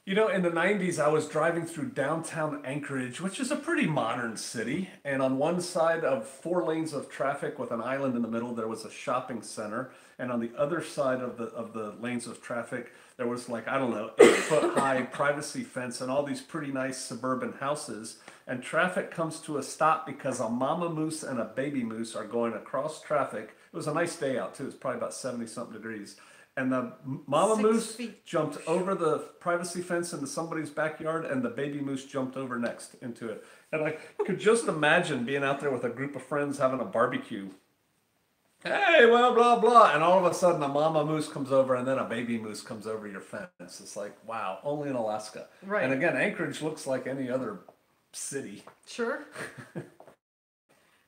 You know, in the 90s, I was driving through downtown Anchorage, which is a pretty modern city. And on one side of 4 lanes of traffic with an island in the middle, there was a shopping center. And on the other side of the lanes of traffic, there was like, I don't know, 8-foot-high privacy fence and all these pretty nice suburban houses. And traffic comes to a stop because a mama moose and a baby moose are going across traffic. It was a nice day out, too. It was probably about 70-something degrees. And the mama moose jumped over the privacy fence into somebody's backyard, and the baby moose jumped over next into it. And I could just imagine being out there with a group of friends having a barbecue. Hey, well, blah, blah. And all of a sudden, a mama moose comes over, and then a baby moose comes over your fence. It's like, wow, only in Alaska. Right. And again, Anchorage looks like any other city. Sure.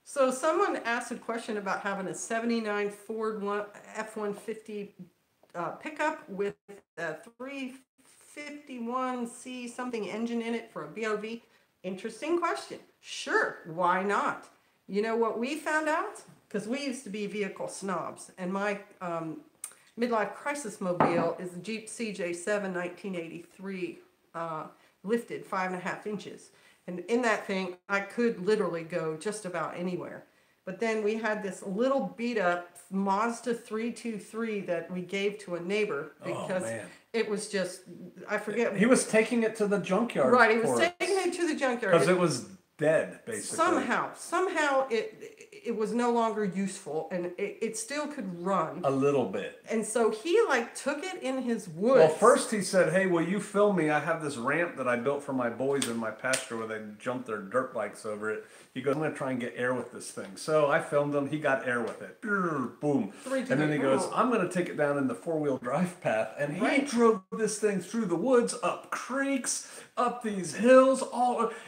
So someone asked a question about having a 79 Ford F-150 pickup with a 351C something engine in it for a BOV. Interesting question. Sure, why not? You know what we found out? because we used to be vehicle snobs, and my midlife crisis mobile is the Jeep CJ7 1983, lifted 5.5 inches. And in that thing, I could literally go just about anywhere. But then we had this little beat up Mazda 323 that we gave to a neighbor because it was just, I forget. He was taking it to the junkyard. Right, he was taking it to the junkyard. Because it was dead, basically. Somehow it was no longer useful, and it still could run. A little bit. And so he like took it in his woods. Well, first he said, hey, will you film me? I have this ramp that I built for my boys in my pasture where they jump their dirt bikes over it. He goes, I'm going to try and get air with this thing. So I filmed him. He got air with it. Boom. And then he goes, I'm going to take it down in the four-wheel drive path. And he drove this thing through the woods, up creeks, up these hills.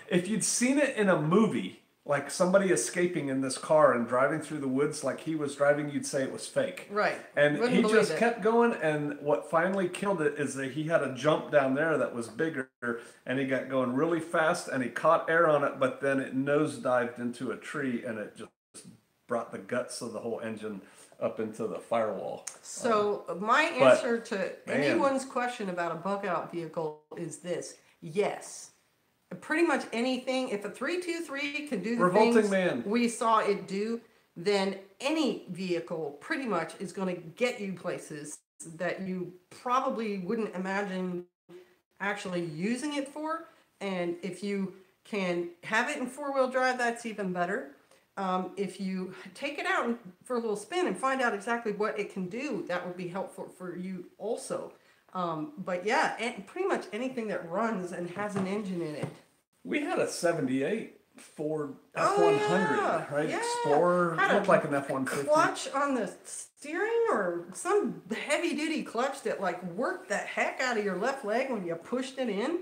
If you'd seen it in a movie, like somebody escaping in this car and driving through the woods like he was driving, you'd say it was fake. Right. And he just kept going, and what finally killed it is that he had a jump down there that was bigger, and he got going really fast, and he caught air on it, but then it nosedived into a tree, and it just brought the guts of the whole engine up into the firewall. So my answer to anyone's question about a bug-out vehicle is this: yes. Pretty much anything, if a 323 can do the things we saw it do, then any vehicle pretty much is going to get you places that you probably wouldn't imagine actually using it for. And if you can have it in four-wheel drive, that's even better. If you take it out for a little spin and find out exactly what it can do, that would be helpful for you also. But yeah, pretty much anything that runs and has an engine in it. We had a 78 Ford F100, right? Yeah. Explorer, looked like an F-150. Clutch on the steering, or some heavy-duty clutch that like worked the heck out of your left leg when you pushed it in.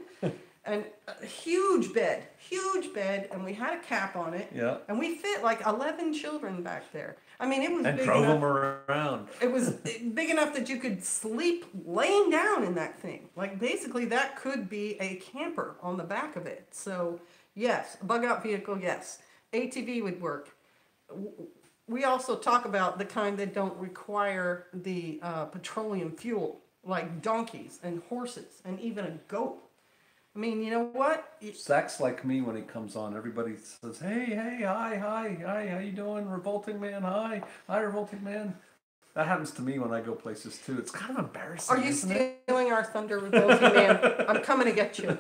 And a huge bed, and we had a cap on it. Yeah. And we fit like 11 children back there. I mean, it was and big drove enough. them around. It was big enough that you could sleep laying down in that thing. Like basically, that could be a camper on the back of it. So yes, bug-out vehicle, yes. ATV would work. We also talk about the kind that don't require the petroleum fuel, like donkeys and horses and even a goat. I mean, you know what? Zach's like me when he comes on. Everybody says, hey, hi, how you doing? Revolting Man, hi, Revolting Man. That happens to me when I go places, too. It's kind of embarrassing, Are you stealing our thunder, Revolting Man? I'm coming to get you.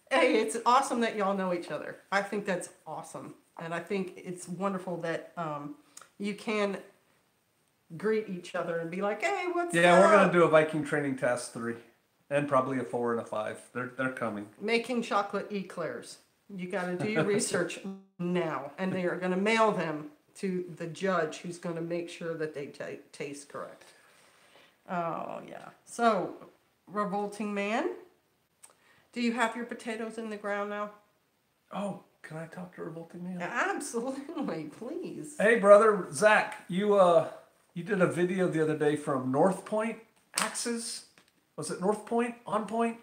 Hey, it's awesome that y'all know each other. I think that's awesome. And I think it's wonderful that you can greet each other and be like, hey, what's up? Yeah, we're going to do a Viking Training Task 3. And probably a 4 and a 5. They're coming. Making chocolate eclairs. You got to do your research now, and they are going to mail them to the judge, who's going to make sure that they taste correct. Oh yeah. So, Revolting Man, do you have your potatoes in the ground now? Oh, can I talk to Revolting Man? Absolutely, please. Hey, brother Zach, you did a video the other day from North Point Axes. Was it North Point? On Point?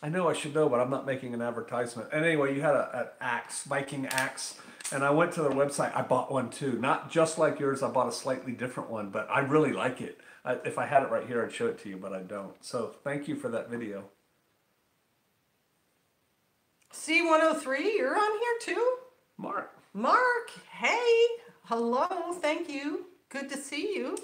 I know I should know, but I'm not making an advertisement. And anyway, you had an axe, Viking axe, and I went to their website. I bought one too. Not just like yours. I bought a slightly different one, but I really like it. If I had it right here, I'd show it to you, but I don't. So thank you for that video. C103, you're on here too? Mark, hey, hello, thank you. Good to see you.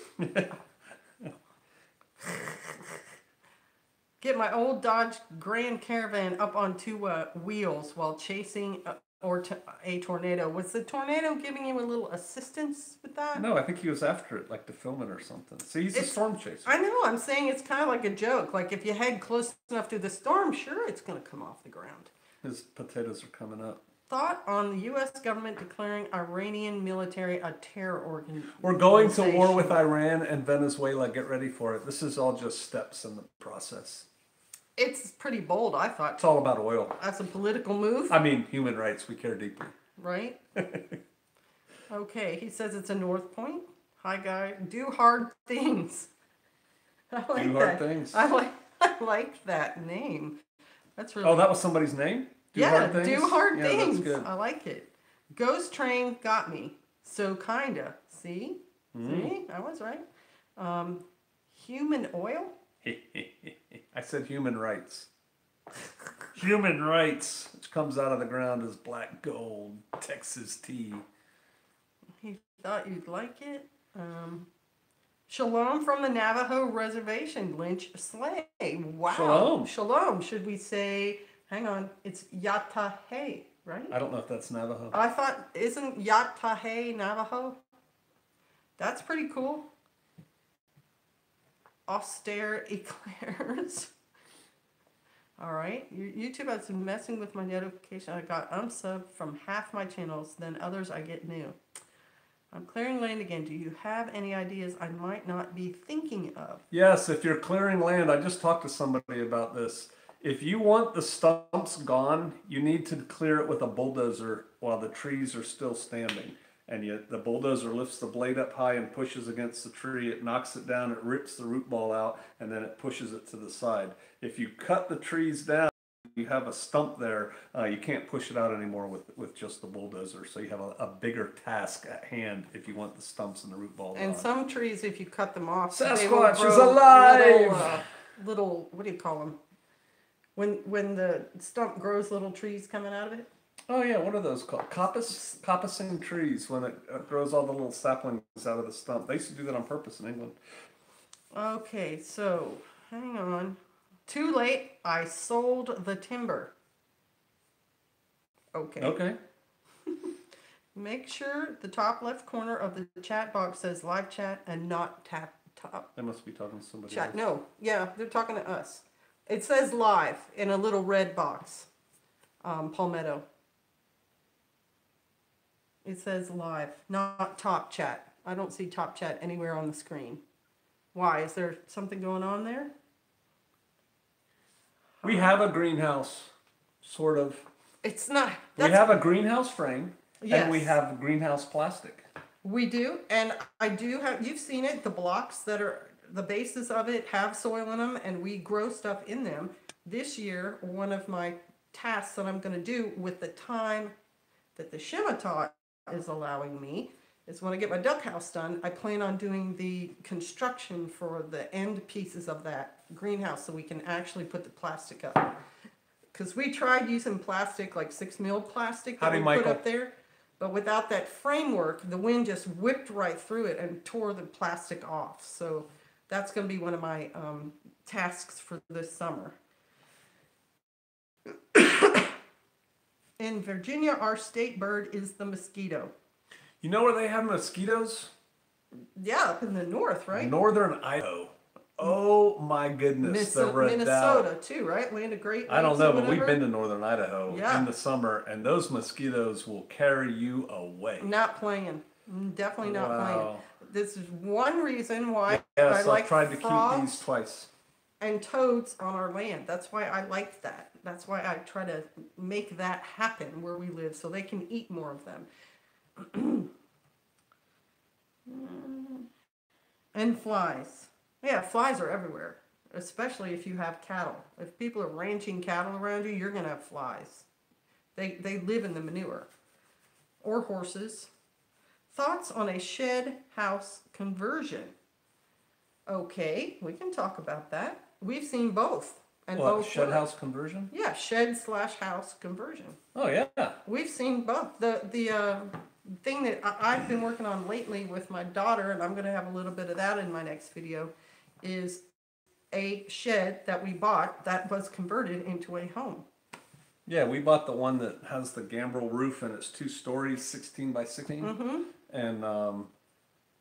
Get my old Dodge Grand Caravan up on 2 wheels while chasing a tornado. Was the tornado giving you a little assistance with that? No, I think he was after it, like to film it or something. See, he's a storm chaser. I know, I'm saying it's kind of like a joke. Like if you head close enough to the storm, sure, it's going to come off the ground. His potatoes are coming up. Thought on the U.S. government declaring Iranian military a terror organization. We're going to war with Iran and Venezuela. Get ready for it. This is all just steps in the process. It's pretty bold, I thought. It's all about oil. That's a political move. I mean, human rights. We care deeply. Right? Okay, he says it's a North Point. Hi, guy. Do hard things. I like do hard things. I like that name. That's really. Oh, that was somebody's name? Do hard things. That's good. I like it. Ghost Train got me. So kinda. See? See? I was right. Human oil? I said human rights. Human rights, which comes out of the ground as black gold, Texas tea. He thought you'd like it. Shalom from the Navajo Reservation, Lynch Slay. Wow. Shalom. Shalom. Should we say, hang on, it's Yatahe, right? I don't know if that's Navajo. I thought, isn't Yatahe Navajo? That's pretty cool. Austere eclairs. All right. YouTube has been messing with my notification. I got unsubbed from half my channels, then others I get new. I'm clearing land again. Do you have any ideas I might not be thinking of? Yes, if you're clearing land, I just talked to somebody about this. If you want the stumps gone, you need to clear it with a bulldozer while the trees are still standing. And yet the bulldozer lifts the blade up high and pushes against the tree. It knocks it down, it rips the root ball out, and then it pushes it to the side. If you cut the trees down, you have a stump there, you can't push it out anymore with just the bulldozer. So you have a bigger task at hand if you want the stumps and the root balls And out. some trees, if you cut them off, Sasquatch they will is grow alive! little, what do you call them? When the stump grows little trees coming out of it? Oh yeah, what are those called? Coppicing trees, when it grows all the little saplings out of the stump. They used to do that on purpose in England. Okay, so hang on. Too late, I sold the timber. Okay. Okay. Make sure the top left corner of the chat box says live chat and not tap top They must be talking to somebody chat. else. No, yeah, they're talking to us. It says live in a little red box. Palmetto. It says live, not top chat. I don't see top chat anywhere on the screen. Why? Is there something going on there? We have a greenhouse, sort of. It's not. We have a greenhouse frame, and we Yes. have greenhouse plastic. We do, and I do have, you've seen it, the blocks that are, the bases of it have soil in them, and we grow stuff in them. This year, one of my tasks that I'm gonna do with the time that the Shemitah is allowing me is when I get my duck house done, I plan on doing the construction for the end pieces of that greenhouse so we can actually put the plastic up. Because we tried using plastic, like 6 mil plastic that Howdy, we Michael. put up there. But without that framework, the wind just whipped right through it and tore the plastic off. So that's going to be one of my tasks for this summer. In Virginia, our state bird is the mosquito. You know where they have mosquitoes? Yeah, up in the north, right? Northern Idaho. Oh my goodness, the redoubt. Minnesota too, right? Land of Great Lakes. I don't know, or but we've whatever. been to Northern Idaho Yeah. in the summer, and those mosquitoes will carry you away. Not playing. Definitely not playing. Wow. This is one reason why Yes, I like I've tried to keep frogs these twice. and toads on our land. That's why I like that. That's why I try to make that happen where we live so they can eat more of them. And flies. Yeah, flies are everywhere, especially if you have cattle. If people are ranching cattle around you, you're going to have flies. They live in the manure. Or horses. Thoughts on a shed house conversion? Okay, we can talk about that. We've seen both. And What, both shed work. house conversion? Yeah, shed/house conversion. Oh yeah. We've seen both. The thing that I've been working on lately with my daughter, and I'm going to have a little bit of that in my next video, is a shed that we bought that was converted into a home. Yeah, we bought the one that has the gambrel roof, and it's 2 stories, 16 by 16. Mm-hmm. And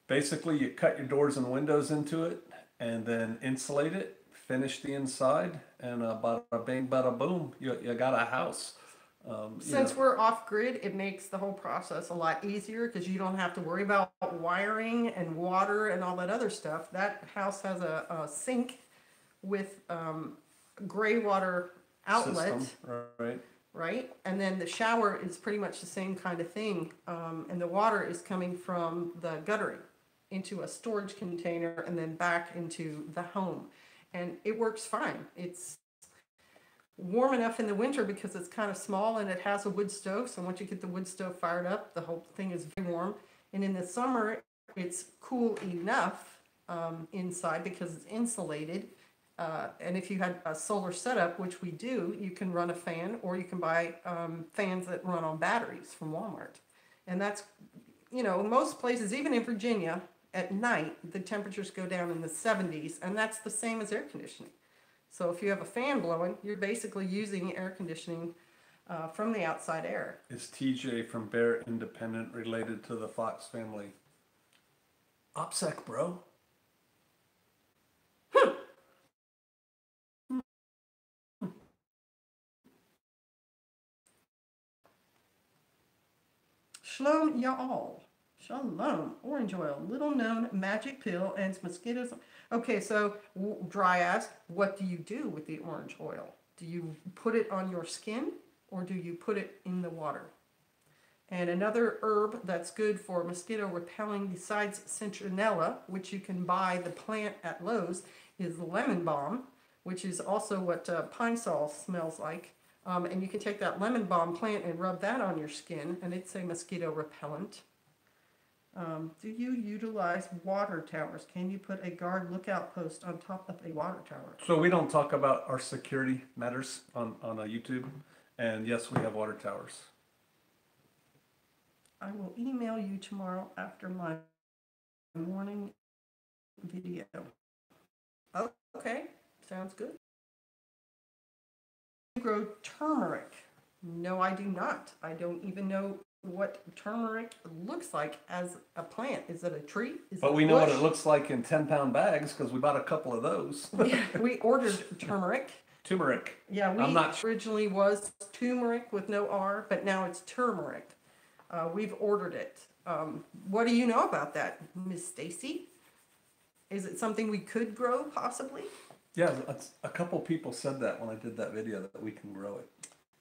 basically you cut your doors and windows into it, and then insulate it, finish the inside, and bada bing, bada boom, you got a house. Since we're off grid, it makes the whole process a lot easier because you don't have to worry about wiring and water and all that other stuff. That house has a sink with gray water outlet, System, right? right? And then the shower is pretty much the same kind of thing. And the water is coming from the guttering into a storage container and then back into the home. And it works fine. It's warm enough in the winter because it's kind of small and it has a wood stove. So once you get the wood stove fired up, the whole thing is very warm. And in the summer, it's cool enough inside because it's insulated. And if you had a solar setup, which we do, you can run a fan, or you can buy fans that run on batteries from Walmart. And that's, you know, most places, even in Virginia, at night, the temperatures go down in the 70s, and that's the same as air conditioning. So if you have a fan blowing, you're basically using air conditioning from the outside air. Is TJ from Bear Independent related to the Fox family? OPSEC, bro. Shalom, y'all. Shalom. Orange oil, little known magic pill, ends mosquitoes. Okay, so Dry asked, what do you do with the orange oil? Do you put it on your skin, or do you put it in the water? And another herb that's good for mosquito repelling besides citronella, which you can buy the plant at Lowe's, is lemon balm, which is also what pine sol smells like. And you can take that lemon balm plant and rub that on your skin, and it's a mosquito repellent. Do you utilize water towers? Can you put a guard lookout post on top of a water tower? So we don't talk about our security matters on YouTube. And yes, we have water towers. I will email you tomorrow after my morning video. Oh, okay, sounds good. You grow turmeric? No, I do not. I don't even know what turmeric looks like as a plant. Is it a tree? Is But it we a know what bush? it looks like in 10-pound bags because we bought a couple of those. We ordered turmeric. Turmeric. Yeah, I'm not originally was turmeric with no R, but now it's turmeric. We've ordered it. What do you know about that, Miss Stacy? Is it something we could grow, possibly? Yeah, a couple people said that when I did that video that we can grow it.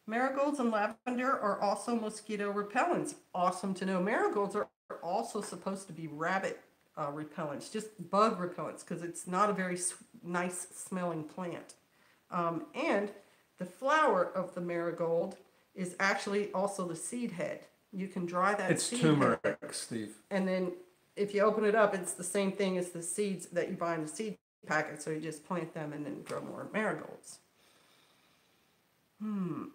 Marigolds and lavender are also mosquito repellents. Awesome to know. Marigolds are also supposed to be rabbit repellents, just bug repellents, because it's not a very nice smelling plant. And the flower of the marigold is actually also the seed head. You can dry that It's seed turmeric, head, Steve. and then if you open it up, it's the same thing as the seeds that you buy in the seed packet. So you just plant them and then grow more marigolds.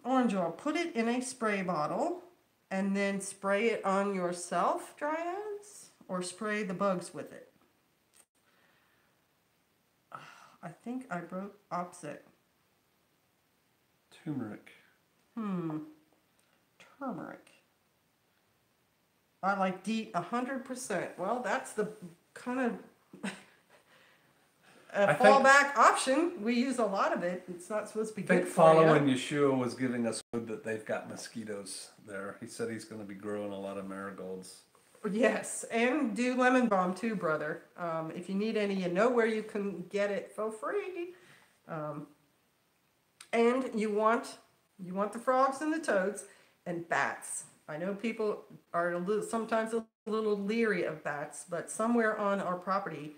Orange oil. Put it in a spray bottle and then spray it on yourself, Dryads, or spray the bugs with it. I think I wrote opposite. Turmeric. Turmeric. I like DEET 100%. Well, that's the kind of a fallback option. We use a lot of it. It's not supposed to be I think good for you. following Yeshua was giving us food that they've got mosquitoes there. He said he's going to be growing a lot of marigolds. Yes, and do lemon balm too, brother. If you need any, you know where you can get it for free. And you want the frogs and the toads and bats. I know people are sometimes a little leery of bats, but somewhere on our property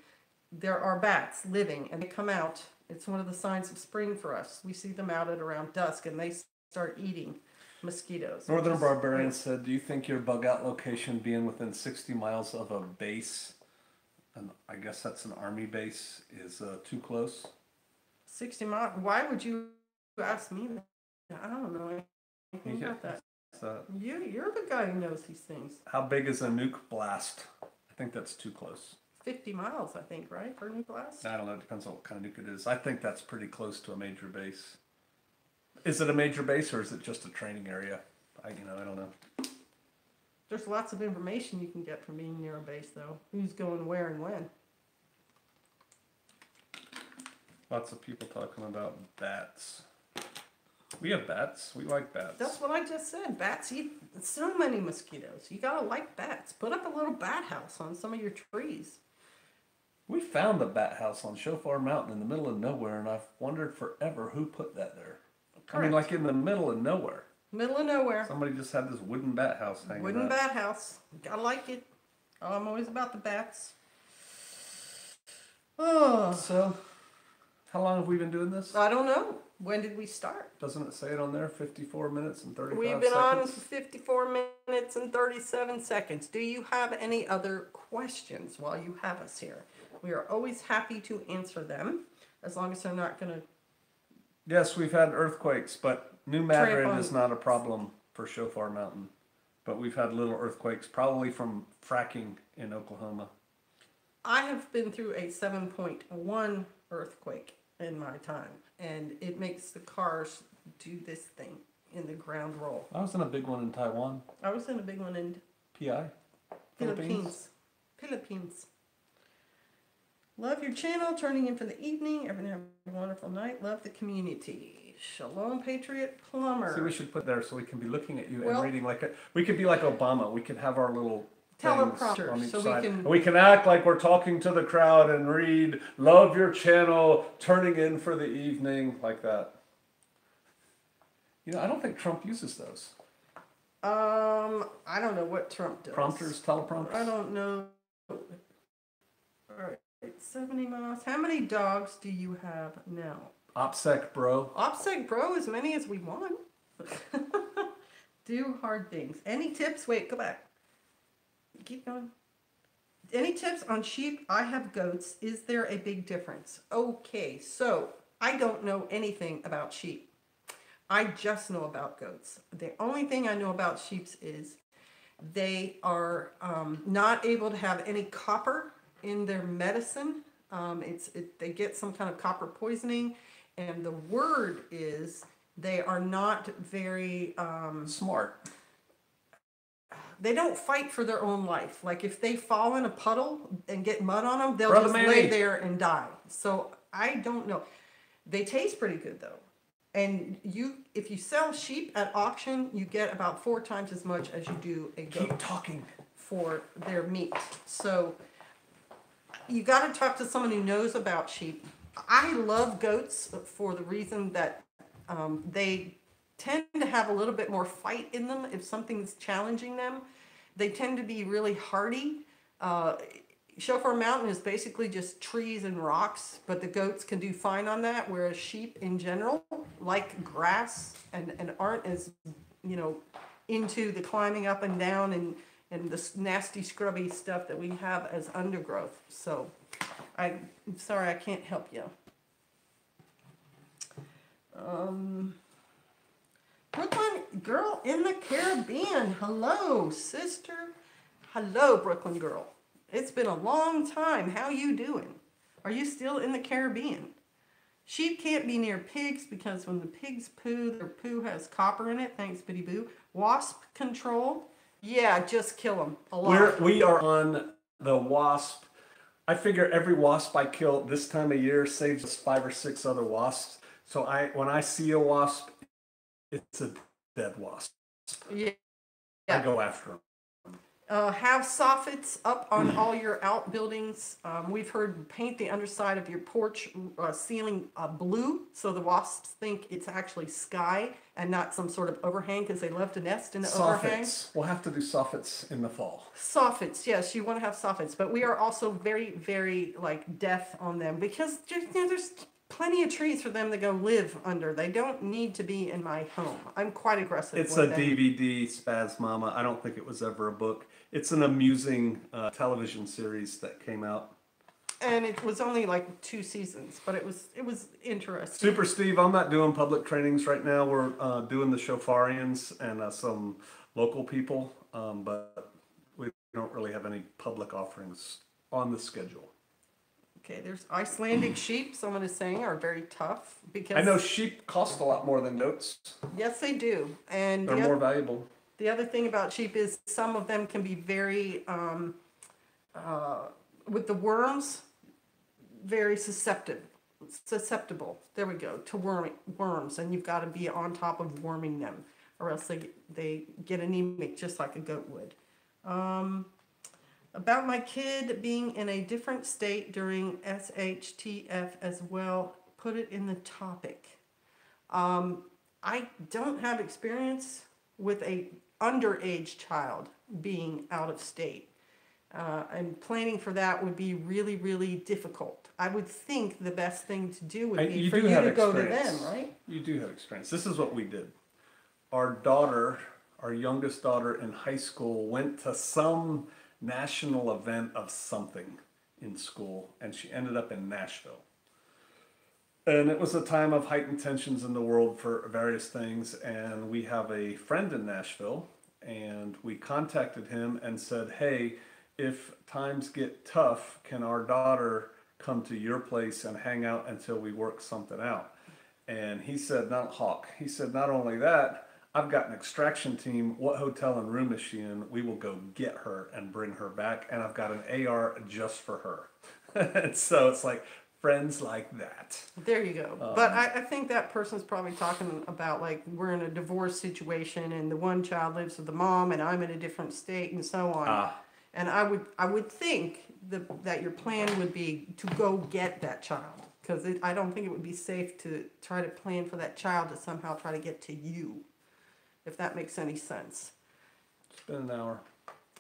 there are bats living, and they come out. It's one of the signs of spring for us. We see them out at around dusk, and they start eating mosquitoes. Northern Barbarian said, do you think your bug out location being within 60 miles of a base, and I guess that's an army base, is too close? 60 miles? Why would you ask me that? I don't know anything about that. You're the guy who knows these things. How big is a nuke blast? I think that's too close. 50 miles, I think, right, for a nuke blast? I don't know. It depends on what kind of nuke it is. I think that's pretty close to a major base. Is it a major base or is it just a training area? I don't know. There's lots of information you can get from being near a base, though. Who's going where and when. Lots of people talking about bats. We have bats. We like bats. That's what I just said. Bats eat so many mosquitoes. You gotta like bats. Put up a little bat house on some of your trees. We found a bat house on Shofar Mountain in the middle of nowhere, and I've wondered forever who put that there. Correct. I mean, like in the middle of nowhere. Middle of nowhere. Somebody just had this wooden bat house hanging Wooden out. bat house. Gotta like it. Oh, I'm always about the bats. Oh. So, how long have we been doing this? I don't know. When did we start? Doesn't it say it on there? 54 minutes and 35 We've been on seconds? 54 minutes and 37 seconds. Do you have any other questions while you have us here? We are always happy to answer them, as long as they're not going to. Yes, we've had earthquakes, but New Madrid on- is not a problem for Shofar Mountain. But we've had little earthquakes, probably from fracking in Oklahoma. I have been through a 7.1 earthquake in my time, and it makes the cars do this thing in the ground roll. I was in a big one in Taiwan. I was in a big one in PI? Philippines. Love your channel, turning in for the evening. Everyone have a wonderful night. Love the community. Shalom, Patriot Plumber. See, we should put there so we can be looking at you Well, and reading like we could be like Obama. We could have our little teleprompter, on each so side. we can. We can act like we're talking to the crowd and read, love your channel, turning in for the evening, like that. You know, I don't think Trump uses those. I don't know what Trump does. Prompters, teleprompters? I don't know. All right, 70 miles. How many dogs do you have now? OPSEC, bro. OPSEC, bro, as many as we want. Do hard things. Any tips? Wait, go back. Keep going. Any tips on sheep? I have goats. Is there a big difference? Okay, so I don't know anything about sheep. I just know about goats. The only thing I know about sheep is they are not able to have any copper in their medicine. They get some kind of copper poisoning, and the word is they are not very smart. They don't fight for their own life. Like if they fall in a puddle and get mud on them, they'll Brother just Manny. lay there and die. So I don't know. They taste pretty good though. And if you sell sheep at auction, you get about 4 times as much as you do a goat. Keep talking. For their meat. So you got to talk to someone who knows about sheep. I love goats for the reason that they tend to have a little bit more fight in them if something's challenging them. They tend to be really hardy. Shofar Mountain is basically just trees and rocks, but the goats can do fine on that, whereas sheep in general like grass and aren't as, into the climbing up and down and the nasty scrubby stuff that we have as undergrowth. So I'm sorry I can't help you. Brooklyn girl in the Caribbean. Hello, sister. Hello, Brooklyn girl. It's been a long time. How you doing? Are you still in the Caribbean? Sheep can't be near pigs because when the pigs poo, their poo has copper in it. Thanks, Biddy Boo. Wasp control. Yeah, just kill them. A lot. We are on the wasp. I figure every wasp I kill this time of year saves us 5 or 6 other wasps. So when I see a wasp, it's a dead wasp. Yeah. I go after them. Have soffits up on all your outbuildings. We've heard paint the underside of your porch ceiling blue so the wasps think it's actually sky and not some sort of overhang because they love to nest in the overhang. We'll have to do soffits in the fall. Soffits, yes, you want to have soffits, but we are also very, very deaf on them because there's plenty of trees for them to go live under. They don't need to be in my home. I'm quite aggressive. It's a DVD, Spaz Mama. I don't think it was ever a book. It's an amusing television series that came out. And it was only 2 seasons, but it was interesting. Super Steve, I'm not doing public trainings right now. We're doing the Shofarians and some local people, but we don't really have any public offerings on the schedule. Okay, there's Icelandic sheep, someone is saying, are very tough because I know sheep cost a lot more than goats. Yes, they do, and they're more valuable. The other thing about sheep is some of them can be very, with the worms, very susceptible. There we go, to worms, and you've got to be on top of worming them, or else they get anemic just like a goat would. About my kid being in a different state during SHTF as well, put it in the topic. I don't have experience with a underage child being out of state. And planning for that would be really, really difficult. I would think the best thing to do would be for you to go to them, right? You do have experience. This is what we did. Our daughter, our youngest daughter in high school, went to some national event of something in school, and she ended up in Nashville. And it was a time of heightened tensions in the world for various things, and we have a friend in Nashville, and we contacted him and said, hey, if times get tough, can our daughter come to your place and hang out until we work something out? And he said, he said, not only that, I've got an extraction team. What hotel and room is she in? We will go get her and bring her back. And I've got an AR just for her. And so it's like friends like that. There you go. But I think that person's probably talking about like we're in a divorce situation and the one child lives with the mom and I'm in a different state and so on. And I would think that your plan would be to go get that child, because I don't think it would be safe to try to plan for that child to somehow try to get to you, if that makes any sense. It's been an hour.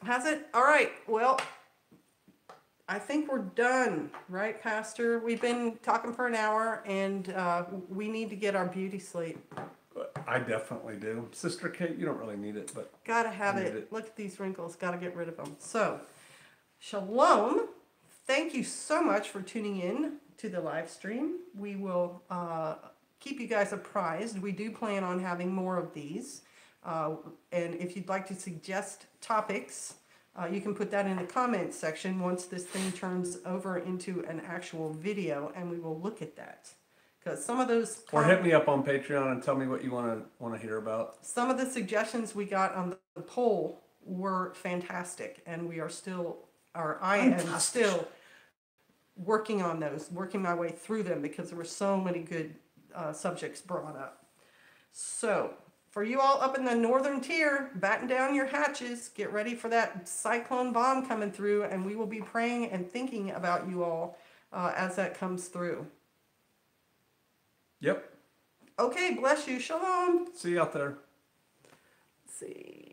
Has it? All right. Well, I think we're done, right, Pastor? We've been talking for an hour, and we need to get our beauty sleep. I definitely do. Sister Kate, you don't really need it, but... Gotta have it. Look at these wrinkles. Gotta get rid of them. So, shalom. Thank you so much for tuning in to the live stream. We will keep you guys apprised. We do plan on having more of these. And if you'd like to suggest topics, you can put that in the comments section once this thing turns over into an actual video, and we will look at that. Because some of those... Or hit me up on Patreon and tell me what you want to hear about. Some of the suggestions we got on the poll were fantastic, and we are still, or I am still working on those, working my way through them, because there were so many good subjects brought up. So, for you all up in the northern tier, batten down your hatches, get ready for that cyclone bomb coming through, and we will be praying and thinking about you all as that comes through. Yep. Okay, bless you. Shalom. See you out there. Let's see.